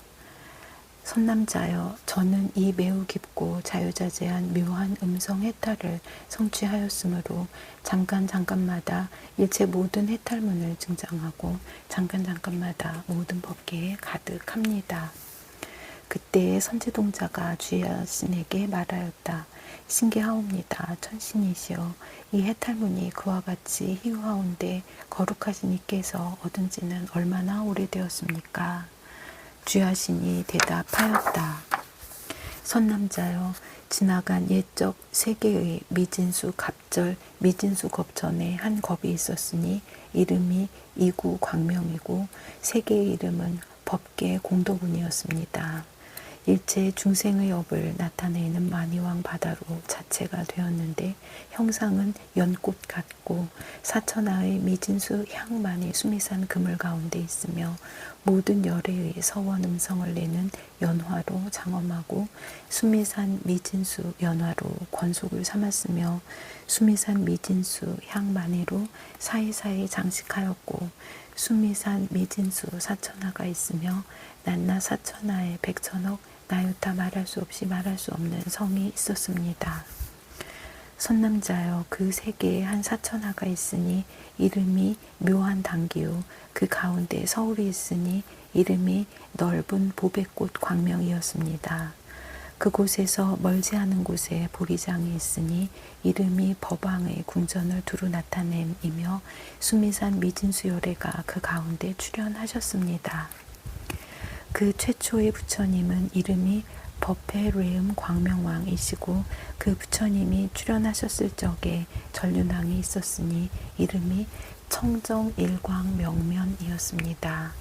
A: 선남자여, 저는 이 매우 깊고 자유자재한 묘한 음성 해탈을 성취하였으므로 잠깐마다 일체 모든 해탈문을 증장하고 잠깐마다 모든 법계에 가득합니다. 그때의 선지동자가 주야신에게 말하였다. 신기하옵니다. 천신이시여, 이 해탈문이 그와 같이 희유하온데 거룩하신 이께서 얻은 지는 얼마나 오래되었습니까? 주야신이 대답하였다. 선남자여, 지나간 옛적 세계의 미진수 갑절, 미진수 겁전에 한 겁이 있었으니 이름이 이구 광명이고 세계의 이름은 법계 공덕운이었습니다. 일체 중생의 업을 나타내는 만이왕 바다로 자체가 되었는데 형상은 연꽃 같고 사천하의 미진수 향만이 수미산 그물 가운데 있으며 모든 열애의 서원 음성을 내는 연화로 장엄하고 수미산 미진수 연화로 권속을 삼았으며 수미산 미진수 향만이로 사이사이 장식하였고 수미산 미진수 사천하가 있으며 낱낱 사천하에 백천억 나유타 말할 수 없이 말할 수 없는 성이 있었습니다. 선남자여, 그 세계에 한 사천하가 있으니 이름이 묘한 당기요, 그 가운데 서울이 있으니 이름이 넓은 보배꽃 광명이었습니다. 그곳에서 멀지 않은 곳에 보리장이 있으니 이름이 법왕의 궁전을 두루 나타냄이며 수미산 미진수열애가 그 가운데 출현하셨습니다. 그 최초의 부처님은 이름이 법회뢰음 광명왕이시고 그 부처님이 출현하셨을 적에 전륜왕이 있었으니 이름이 청정일광명면이었습니다.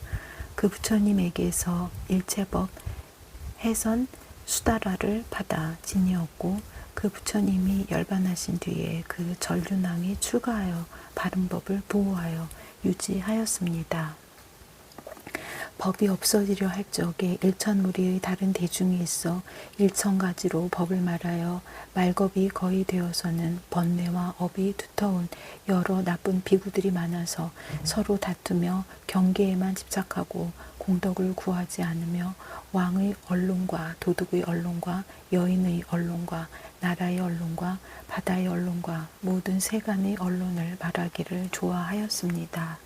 A: 그 부처님에게서 일체법 해선 수다라를 받아 지니었고 그 부처님이 열반하신 뒤에 그 전륜왕이 출가하여 바른법을 보호하여 유지하였습니다. 법이 없어지려 할 적에 일천무리의 다른 대중이 있어 일천가지로 법을 말하여 말겁이 거의 되어서는 번뇌와 업이 두터운 여러 나쁜 비구들이 많아서 서로 다투며 경계에만 집착하고 공덕을 구하지 않으며 왕의 언론과 도둑의 언론과 여인의 언론과 나라의 언론과 바다의 언론과 모든 세간의 언론을 말하기를 좋아하였습니다.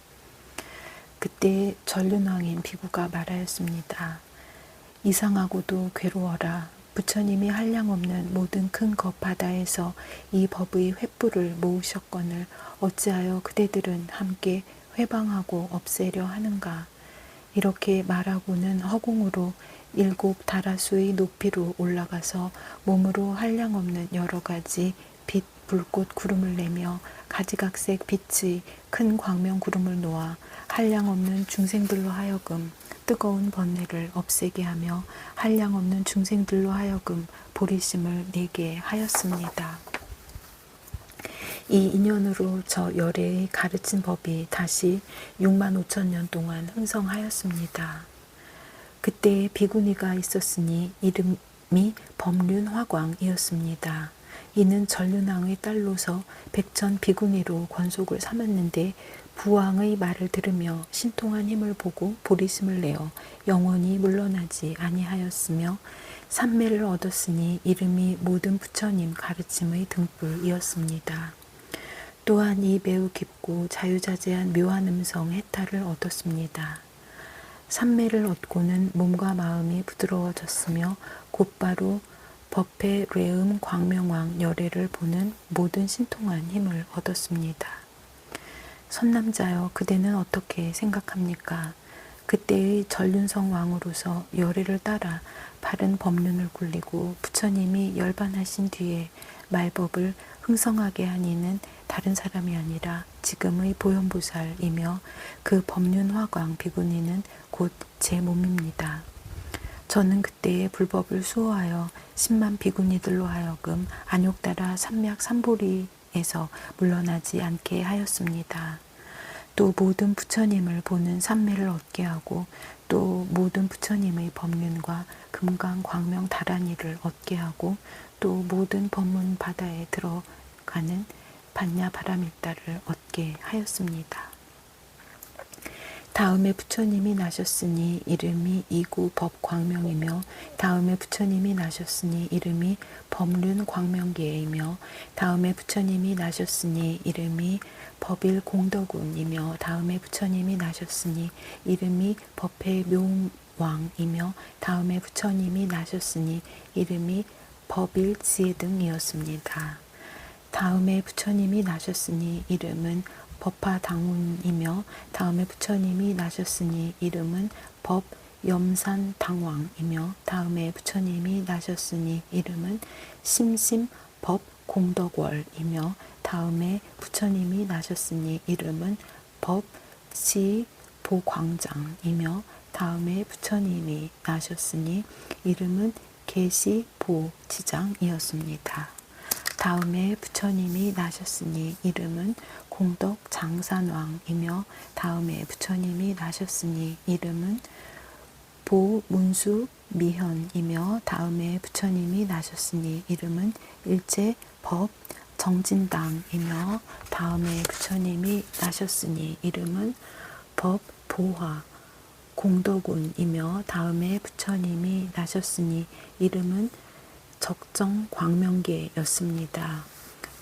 A: 그때 전륜왕인 비구가 말하였습니다. 이상하고도 괴로워라. 부처님이 한량없는 모든 큰 겁바다에서 이 법의 횃불을 모으셨거늘 어찌하여 그대들은 함께 회방하고 없애려 하는가. 이렇게 말하고는 허공으로 일곱 다라수의 높이로 올라가서 몸으로 한량없는 여러 가지 빛, 불꽃 구름을 내며 가지각색 빛의 큰 광명 구름을 놓아 한량없는 중생들로 하여금 뜨거운 번뇌를 없애게 하며 한량없는 중생들로 하여금 보리심을 내게 하였습니다. 이 인연으로 저 열애의 가르친 법이 다시 6만 5천 년 동안 흥성하였습니다. 그때에 비구니가 있었으니 이름이 법륜화광이었습니다. 이는 전륜왕의 딸로서 백천 비구니로 권속을 삼았는데 부왕의 말을 들으며 신통한 힘을 보고 보리심을 내어 영원히 물러나지 아니하였으며 삼매를 얻었으니 이름이 모든 부처님 가르침의 등불이었습니다. 또한 이 매우 깊고 자유자재한 묘한 음성 해탈을 얻었습니다. 삼매를 얻고는 몸과 마음이 부드러워졌으며 곧바로 법회 뢰음 광명왕 열애를 보는 모든 신통한 힘을 얻었습니다. 선남자여, 그대는 어떻게 생각합니까? 그때의 전륜성 왕으로서 열애를 따라 바른 법륜을 굴리고 부처님이 열반하신 뒤에 말법을 흥성하게 한 이는 다른 사람이 아니라 지금의 보현보살이며 그 법륜화광 비구니는 곧 제 몸입니다. 저는 그때의 불법을 수호하여 10만 비구니들로 하여금 안욕따라 삼맥 삼보리에서 물러나지 않게 하였습니다. 또 모든 부처님을 보는 삼매를 얻게 하고 또 모든 부처님의 법륜과 금강 광명 다란이를 얻게 하고 또 모든 법문 바다에 들어가는 반야 바라밀다를 얻게 하였습니다. 다음에 부처님이 나셨으니 이름이 이구 법광명이며 다음에 부처님이 나셨으니 이름이 법륜 광명계이며 다음에 부처님이 나셨으니 이름이 법일 공덕운이며 다음에 부처님이 나셨으니 이름이 법회 묘왕이며 다음에 부처님이 나셨으니 이름이 법일 지혜등이었습니다. 다음에 부처님이 나셨으니 이름은 법화당운이며 다음에 부처님이 나셨으니 이름은 법염산당왕이며 다음에 부처님이 나셨으니 이름은 심심법공덕월이며 다음에 부처님이 나셨으니 이름은 법지보광장이며 다음에 부처님이 나셨으니 이름은 계시보지장이었습니다. 다음에 부처님이 나셨으니 이름은 공덕장산왕이며 다음에 부처님이 나셨으니 이름은 보문수미현이며 다음에 부처님이 나셨으니 이름은 일제법정진당이며 다음에 부처님이 나셨으니 이름은 법보화 공덕운이며 다음에 부처님이 나셨으니 이름은 적정광명계였습니다.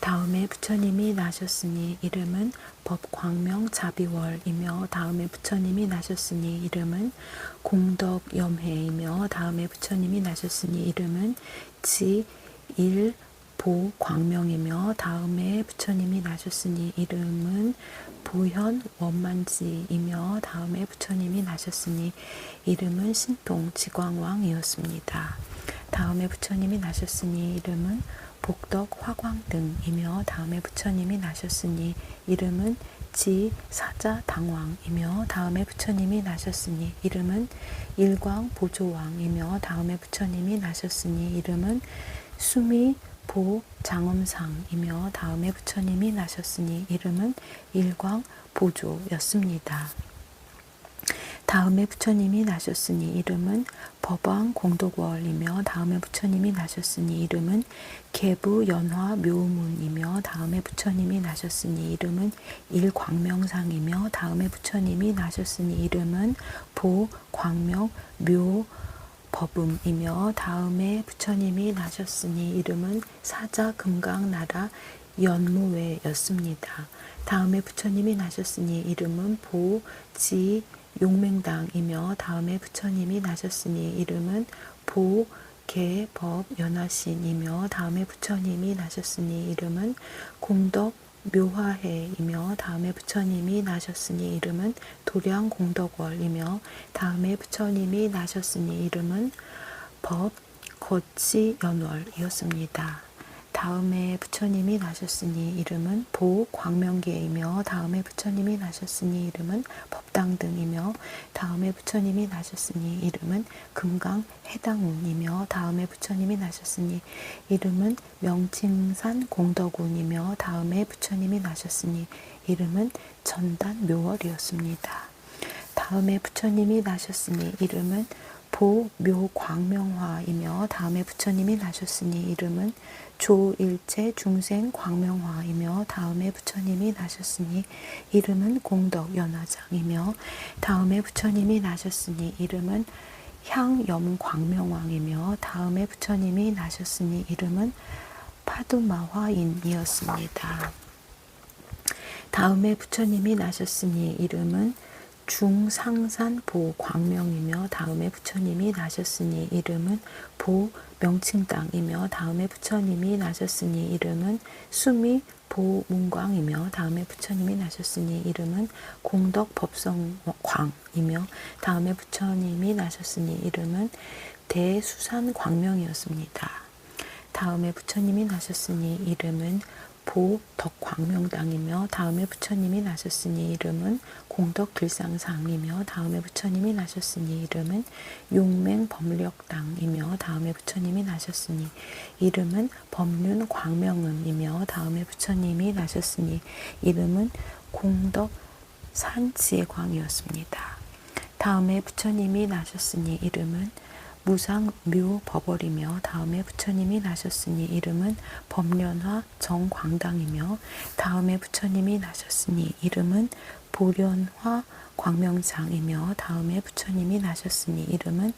A: 다음에 부처님이 나셨으니 이름은 법광명자비월이며 다음에 부처님이 나셨으니 이름은 공덕염해이며 다음에 부처님이 나셨으니 이름은 지일보광명이며 다음에 부처님이 나셨으니 이름은 보현원만지이며 다음에 부처님이 나셨으니 이름은 신통지광왕이었습니다. 다음에 부처님이 나셨으니 이름은 복덕화광등이며 다음에 부처님이 나셨으니 이름은 지사자당왕이며 다음에 부처님이 나셨으니 이름은 일광보조왕이며 다음에 부처님이 나셨으니 이름은 수미보장엄상이며 다음에 부처님이 나셨으니 이름은 일광보조였습니다. 다음에 부처님이 나셨으니 이름은 법왕공덕월이며 다음에 부처님이 나셨으니 이름은 계부연화묘문이며 다음에 부처님이 나셨으니 이름은 일광명상이며 다음에 부처님이 나셨으니 이름은 보광명묘법음이며 다음에 부처님이 나셨으니 이름은 사자금강나라 연무회였습니다. 다음에 부처님이 나셨으니 이름은 보지 용맹당이며 다음에 부처님이 나셨으니 이름은 보계법연화신이며 다음에 부처님이 나셨으니 이름은 공덕묘화해이며 다음에 부처님이 나셨으니 이름은 도량공덕월이며 다음에 부처님이 나셨으니 이름은 법거치연월이었습니다. 다음에 부처님이 나셨으니 이름은 보광명계이며 다음에 부처님이 나셨으니 이름은 법당등이며 다음에 부처님이 나셨으니 이름은 금강해당운이며 다음에 부처님이 나셨으니 이름은 명칭산공덕운이며 다음에 부처님이 나셨으니 이름은 전단묘월이었습니다. 다음에 부처님이 나셨으니 이름은 보묘광명화이며 다음에 부처님이 나셨으니 이름은 조일체 중생광명화이며 다음에 부처님이 나셨으니 이름은 공덕연화장이며 다음에 부처님이 나셨으니 이름은 향염광명왕이며 다음에 부처님이 나셨으니 이름은 파두마화인이었습니다. 다음에 부처님이 나셨으니 이름은 중상산보광명이며 다음에 부처님이 나셨으니 이름은 보명칭당이며 다음에 부처님이 나셨으니 이름은 수미보문광이며 다음에 부처님이 나셨으니 이름은 공덕법성광이며 다음에 부처님이 나셨으니 이름은 대수산광명이었습니다. 다음에 부처님이 나셨으니 이름은 보덕광명당이며 다음에 부처님이 나셨으니 이름은 공덕길상상이며 다음에 부처님이 나셨으니 이름은 용맹법력당이며 다음에 부처님이 나셨으니 이름은 법륜광명음이며 다음에 부처님이 나셨으니 이름은 공덕 산 지혜광이었습니다. 다음에 부처님이 나셨으니 이름은 무상묘법월이며 다음에 부처님이 나셨으니 이름은 법련화 정광당이며 다음에 부처님이 나셨으니 이름은 보련화 광명장이며 다음에 부처님이 나셨으니 이름은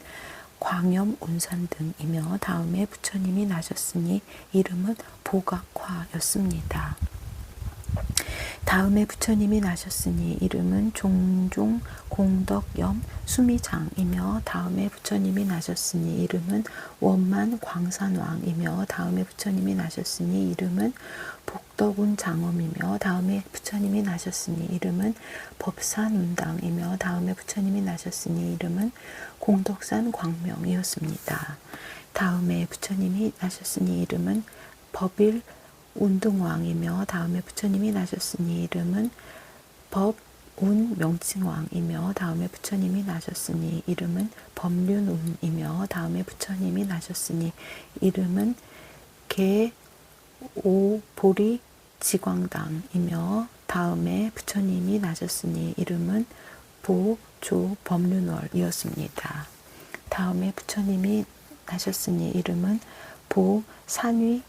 A: 광염운산 등이며 다음에 부처님이 나셨으니 이름은 보각화였습니다. 다음에 부처님이 나셨으니 이름은 종종 공덕염 수미장이며 다음에 부처님이 나셨으니 이름은 원만 광산왕이며 다음에 부처님이 나셨으니 이름은 복덕운 장엄이며 다음에 부처님이 나셨으니 이름은 법산운당이며 다음에 부처님이 나셨으니 이름은 공덕산 광명이었습니다. 다음에 부처님이 나셨으니 이름은 법일 운등왕이며 다음에 부처님이 나셨으니 이름은 법운명칭왕이며 다음에 부처님이 나셨으니 이름은 법륜운이며 다음에 부처님이 나셨으니 이름은 개오보리 지광당이며 다음에 부처님이 나셨으니 이름은 보조법륜월이었습니다. 다음에 부처님이 나셨으니 이름은 보산위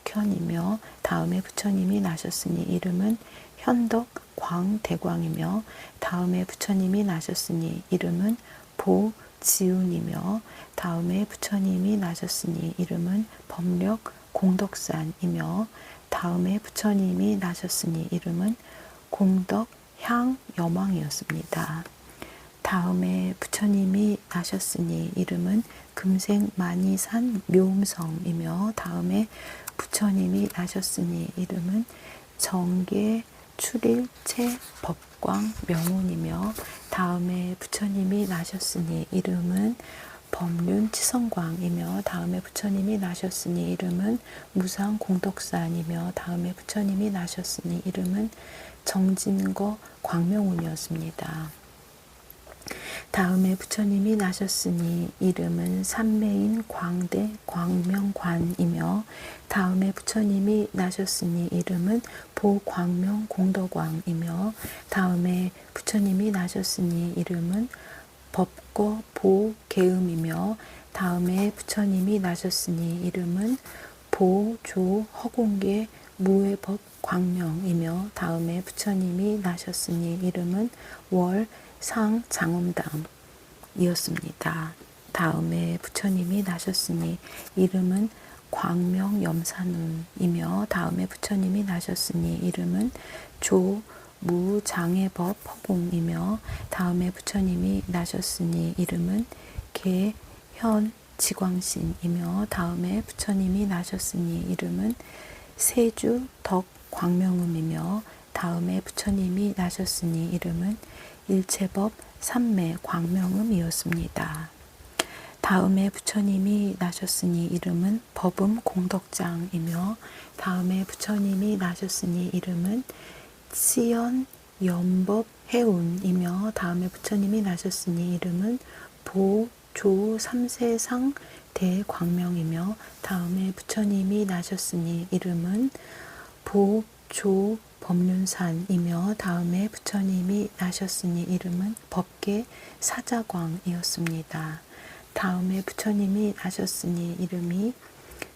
A: 현이며 다음에 부처님이 나셨으니 이름은 현덕광대광이며 다음에 부처님이 나셨으니 이름은 보지운이며 다음에 부처님이 나셨으니 이름은 법력공덕산이며 다음에 부처님이 나셨으니 이름은 공덕향여망이었습니다. 다음에 부처님이 나셨으니 이름은 금생만이산 묘음성이며 다음에 부처님이 나셨으니 이름은 정계 출일체 법광 명운이며 다음에 부처님이 나셨으니 이름은 법륜 치성광이며 다음에 부처님이 나셨으니 이름은 무상공덕산이며 다음에 부처님이 나셨으니 이름은 정진거 광명운이었습니다. 다음에 부처님이 나셨으니 이름은 삼매인 광대 광명관이며 다음에 부처님이 나셨으니 이름은 보광명 공덕왕이며 다음에 부처님이 나셨으니 이름은 법거 보계음이며 다음에 부처님이 나셨으니 이름은 보조 허공계 무외법 광명이며 다음에 부처님이 나셨으니 이름은 월 상장엄당이었습니다. 다음에 부처님이 나셨으니 이름은 광명염산운이며 다음에 부처님이 나셨으니 이름은 조무장애법 허공이며 다음에 부처님이 나셨으니 이름은 개현지광신이며 다음에 부처님이 나셨으니 이름은 세주덕광명음이며 다음에 부처님이 나셨으니 이름은 일체법 삼매 광명음이었습니다. 다음에 부처님이 나셨으니 이름은 법음 공덕장이며 다음에 부처님이 나셨으니 이름은 치연 연법 해운이며 다음에 부처님이 나셨으니 이름은 보조 삼세상 대광명이며 다음에 부처님이 나셨으니 이름은 보조 법륜산이며 다음에 부처님이 나셨으니 이름은 법계 사자광이었습니다. 다음에 부처님이 나셨으니 이름이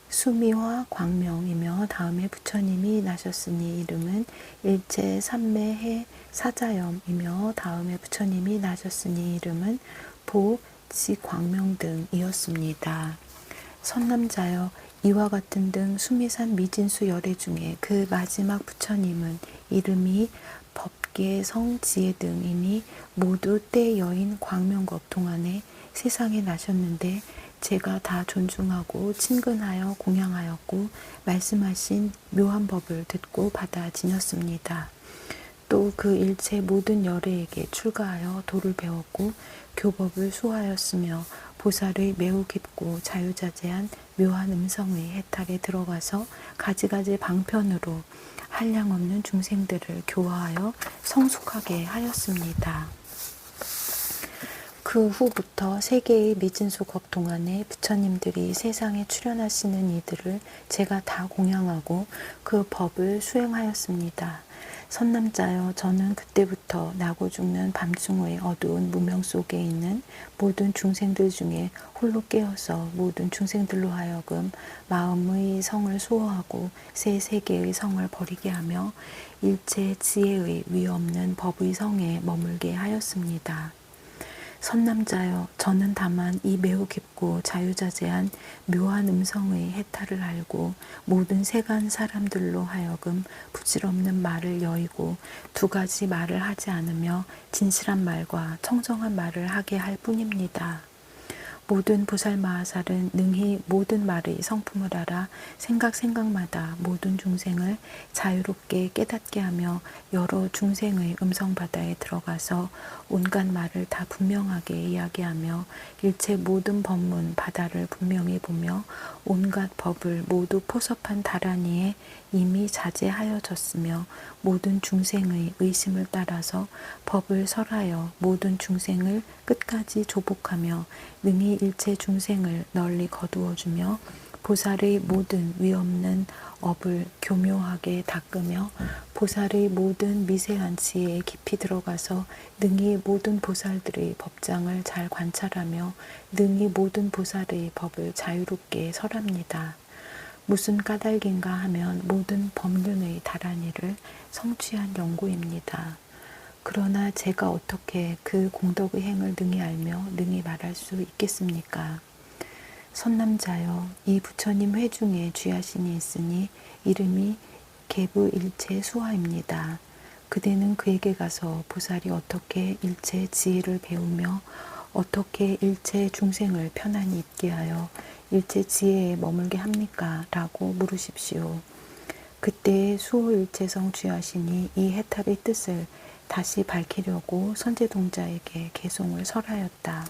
A: 수미화 광명이며 다음에 부처님이 나셨으니 이름은 일체 삼매해 사자염이며 다음에 부처님이 나셨으니 이름은 보지광명 등이었습니다. 선남자여 이와 같은 등 수미산 미진수 열애 중에 그 마지막 부처님은 이름이 법계성 지혜 등이니 모두 때 여인 광명겁 동안에 세상에 나셨는데 제가 다 존중하고 친근하여 공양하였고 말씀하신 묘한 법을 듣고 받아 지녔습니다. 또 그 일체 모든 열애에게 출가하여 도를 배웠고 교법을 수하였으며 보살의 매우 깊고 자유자재한 묘한 음성의 해탈에 들어가서 가지가지 방편으로 한량없는 중생들을 교화하여 성숙하게 하였습니다. 그 후부터 세계의 미진수 겁 동안에 부처님들이 세상에 출현하시는 이들을 제가 다 공양하고 그 법을 수행하였습니다. 선남자여, 저는 그때부터 나고 죽는 밤중의 어두운 무명 속에 있는 모든 중생들 중에 홀로 깨어서 모든 중생들로 하여금 마음의 성을 수호하고 새 세계의 성을 버리게 하며 일체 지혜의 위 없는 법의 성에 머물게 하였습니다. 선남자여, 저는 다만 이 매우 깊고 자유자재한 묘한 음성의 해탈을 알고 모든 세간 사람들로 하여금 부질없는 말을 여의고 두 가지 말을 하지 않으며 진실한 말과 청정한 말을 하게 할 뿐입니다. 모든 보살마하살은 능히 모든 말의 성품을 알아 생각마다 모든 중생을 자유롭게 깨닫게 하며 여러 중생의 음성바다에 들어가서 온갖 말을 다 분명하게 이야기하며 일체 모든 법문 바다를 분명히 보며 온갖 법을 모두 포섭한 다라니에 이미 자제하여졌으며 모든 중생의 의심을 따라서 법을 설하여 모든 중생을 끝까지 조복하며 능히 일체 중생을 널리 거두어주며 보살의 모든 위없는 업을 교묘하게 닦으며 보살의 모든 미세한 지혜에 깊이 들어가서 능히 모든 보살들의 법장을 잘 관찰하며 능히 모든 보살의 법을 자유롭게 설합니다. 무슨 까닭인가 하면 모든 법륜의 다란이를 성취한 연고입니다. 그러나 제가 어떻게 그 공덕의 행을 능히 알며 능히 말할 수 있겠습니까? 선남자여, 이 부처님 회중에 귀하신이 있으니 이름이 계부일체 수화입니다. 그대는 그에게 가서 보살이 어떻게 일체 지혜를 배우며 어떻게 일체 중생을 편안히 있게 하여 일체 지혜에 머물게 합니까? 라고 물으십시오. 그때 수호일체성 귀하신이 이 해탈의 뜻을 다시 밝히려고 선제동자에게 개송을 설하였다.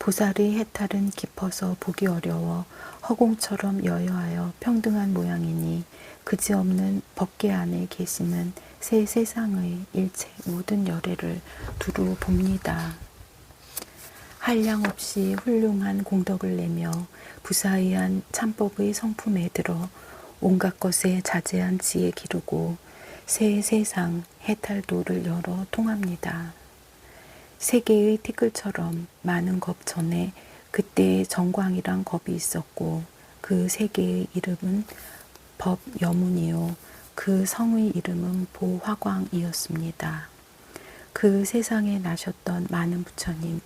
A: 보살의 해탈은 깊어서 보기 어려워 허공처럼 여여하여 평등한 모양이니 그지없는 법계 안에 계시는 새 세상의 일체 모든 열애를 두루 봅니다. 한량없이 훌륭한 공덕을 내며 부사의한 참법의 성품에 들어 온갖 것에 자제한 지혜 기르고 새 세상 해탈도를 열어 통합니다. 세계의 티끌처럼 많은 겁 전에 그때의 정광이란 겁이 있었고 그 세계의 이름은 법여문이요 그 성의 이름은 보화광이었습니다. 그 세상에 나셨던 많은 부처님,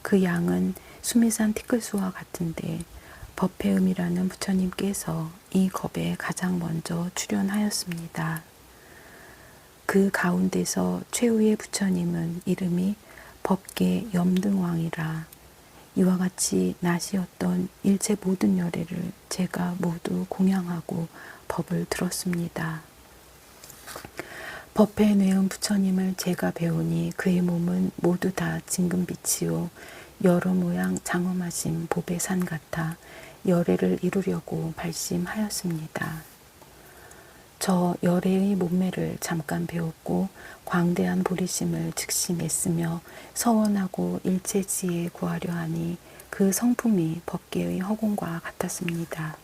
A: 그 양은 수미산 티끌수와 같은데 법회음이라는 부처님께서 이 겁에 가장 먼저 출연하였습니다. 그 가운데서 최후의 부처님은 이름이 법계 염등왕이라. 이와 같이 나시었던 일체 모든 열애를 제가 모두 공양하고 법을 들었습니다. 법회 뇌음 부처님을 제가 배우니 그의 몸은 모두 다 진금빛이요 여러 모양 장엄하신 보배 산 같아 열애를 이루려고 발심하였습니다. 저 열애의 몸매를 잠깐 배웠고 광대한 보리심을 즉시 맺으며 서원하고 일체지에 구하려 하니 그 성품이 법계의 허공과 같았습니다.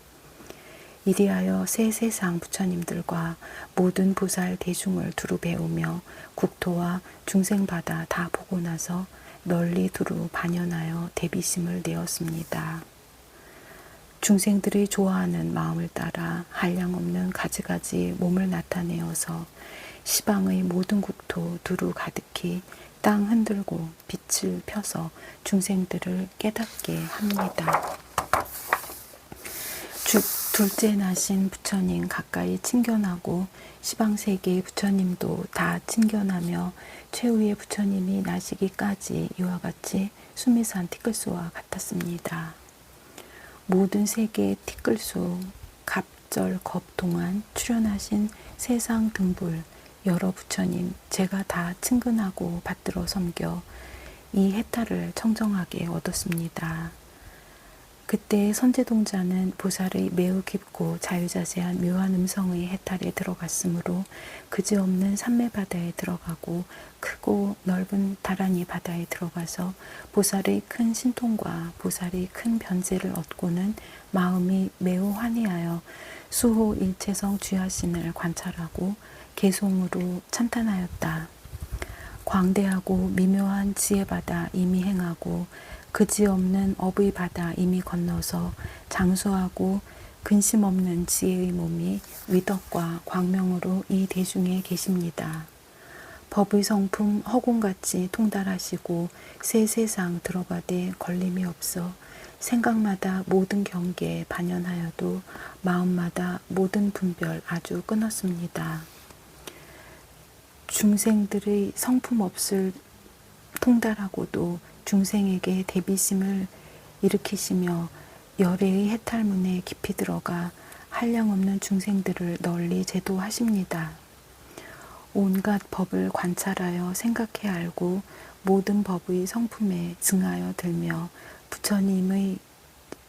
A: 이리하여 새 세상 부처님들과 모든 보살 대중을 두루 배우며 국토와 중생바다 다 보고 나서 널리 두루 반연하여 대비심을 내었습니다. 중생들이 좋아하는 마음을 따라 한량없는 가지가지 몸을 나타내어서 시방의 모든 국토 두루 가득히 땅 흔들고 빛을 펴서 중생들을 깨닫게 합니다. 둘째 나신 부처님 가까이 친견하고 시방세계의 부처님도 다 친견하며 최후의 부처님이 나시기까지 이와 같이 수미산 티끌수와 같았습니다. 모든 세계의 티끌수, 갑절, 겁 동안 출연하신 세상 등불, 여러 부처님 제가 다 친근하고 받들어 섬겨 이 해탈을 청정하게 얻었습니다. 그때 선제동자는 보살의 매우 깊고 자유자재한 묘한 음성의 해탈에 들어갔으므로 그지없는 산매바다에 들어가고 크고 넓은 다라니 바다에 들어가서 보살의 큰 신통과 보살의 큰 변제를 얻고는 마음이 매우 환희하여 수호 일체성 귀하신을 관찰하고 개송으로 찬탄하였다. 광대하고 미묘한 지혜바다 이미 행하고 그지없는 업의 바다 이미 건너서 장수하고 근심 없는 지혜의 몸이 위덕과 광명으로 이 대중에 계십니다. 법의 성품 허공같이 통달하시고 새 세상 들어가되 걸림이 없어 생각마다 모든 경계에 반연하여도 마음마다 모든 분별 아주 끊었습니다. 중생들의 성품 없을 통달하고도 중생에게 대비심을 일으키시며 열애의 해탈문에 깊이 들어가 한량없는 중생들을 널리 제도하십니다. 온갖 법을 관찰하여 생각해 알고 모든 법의 성품에 증하여 들며 부처님의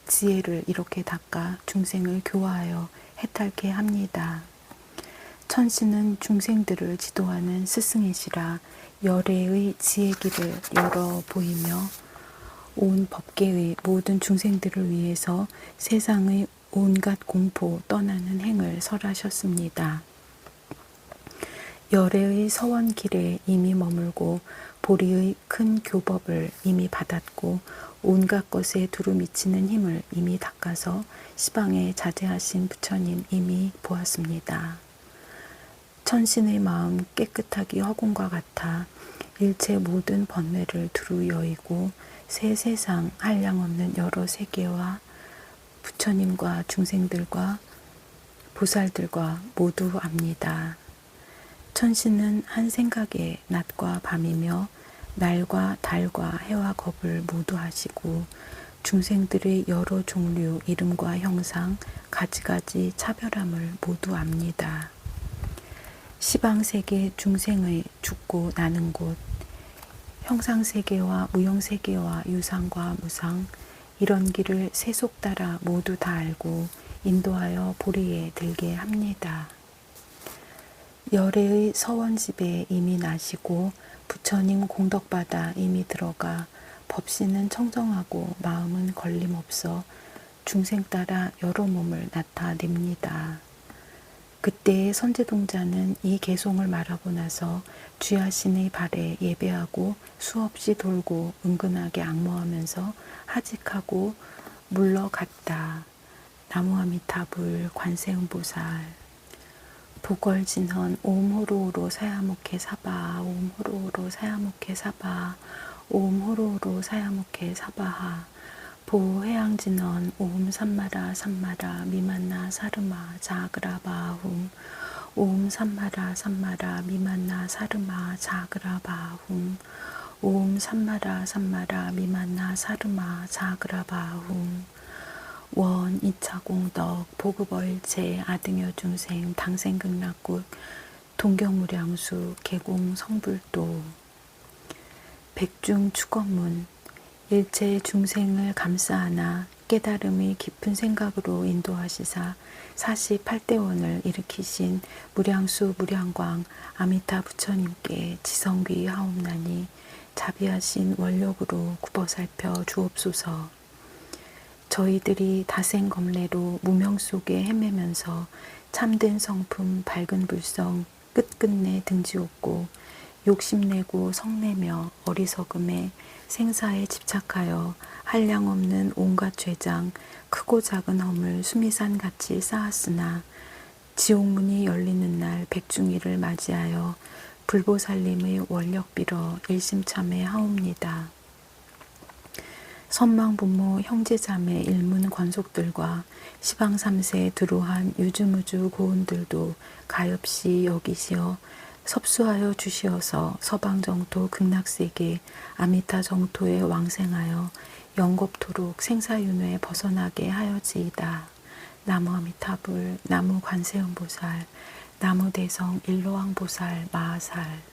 A: 지혜를 이렇게 닦아 중생을 교화하여 해탈케 합니다. 천신은 중생들을 지도하는 스승이시라 열애의 지혜길을 열어 보이며 온 법계의 모든 중생들을 위해서 세상의 온갖 공포 떠나는 행을 설하셨습니다. 열애의 서원길에 이미 머물고 보리의 큰 교법을 이미 받았고 온갖 것에 두루 미치는 힘을 이미 닦아서 시방에 자제하신 부처님 이미 보았습니다. 천신의 마음 깨끗하기 허공과 같아 일체 모든 번뇌를 두루 여의고 새 세상 한량없는 여러 세계와 부처님과 중생들과 보살들과 모두 압니다. 천신은 한 생각에 낮과 밤이며 날과 달과 해와 겁을 모두 하시고 중생들의 여러 종류 이름과 형상 가지가지 차별함을 모두 압니다. 시방세계 중생의 죽고 나는 곳 형상세계와 무형세계와 유상과 무상 이런 길을 세속 따라 모두 다 알고 인도하여 보리에 들게 합니다. 열애의 서원집에 이미 나시고 부처님 공덕받아 이미 들어가 법신은 청정하고 마음은 걸림없어 중생 따라 여러 몸을 나타냅니다. 그때의 선제동자는 이 개송을 말하고 나서 귀하신의 발에 예배하고 수없이 돌고 은근하게 악모하면서 하직하고 물러갔다. 나무아미타불 관세음보살 보걸진헌 옴호로호로 사야목해 사바 옴호로호로 사야목해 사바 옴호로호로 사야목해 사바하 보해양진헌 옴 삼마라 삼마라 미만나 사르마 자그라바훔 옴 삼마라 삼마라 미만나 사르마 자그라바훔 옴 삼마라 삼마라 미만나 사르마 자그라바훔 원 이차공덕 보급월체 아등여 중생 당생극락국 동경무량수 개공 성불도 백중 축원문 일체 중생을 감싸하나 깨달음의 깊은 생각으로 인도하시사 48대원을 일으키신 무량수 무량광 아미타 부처님께 지성귀 하옵나니 자비하신 원력으로 굽어살펴 주옵소서. 저희들이 다생검래로 무명 속에 헤매면서 참된 성품 밝은 불성 끝끝내 등지었고 욕심내고 성내며 어리석음에 생사에 집착하여 한량없는 온갖 죄장 크고 작은 허물 수미산같이 쌓았으나 지옥문이 열리는 날 백중일을 맞이하여 불보살님의 원력 빌어 일심참회 하옵니다. 선망부모 형제자매 일문 권속들과 시방 3세 두루한 유주무주 고운들도 가엾이 여기시어 섭수하여 주시어서 서방정토 극락세계 아미타 정토에 왕생하여 영겁토록 생사윤회에 벗어나게 하여지이다. 나무 아미타불, 나무 관세음보살, 나무 대성 일로왕보살 마하살.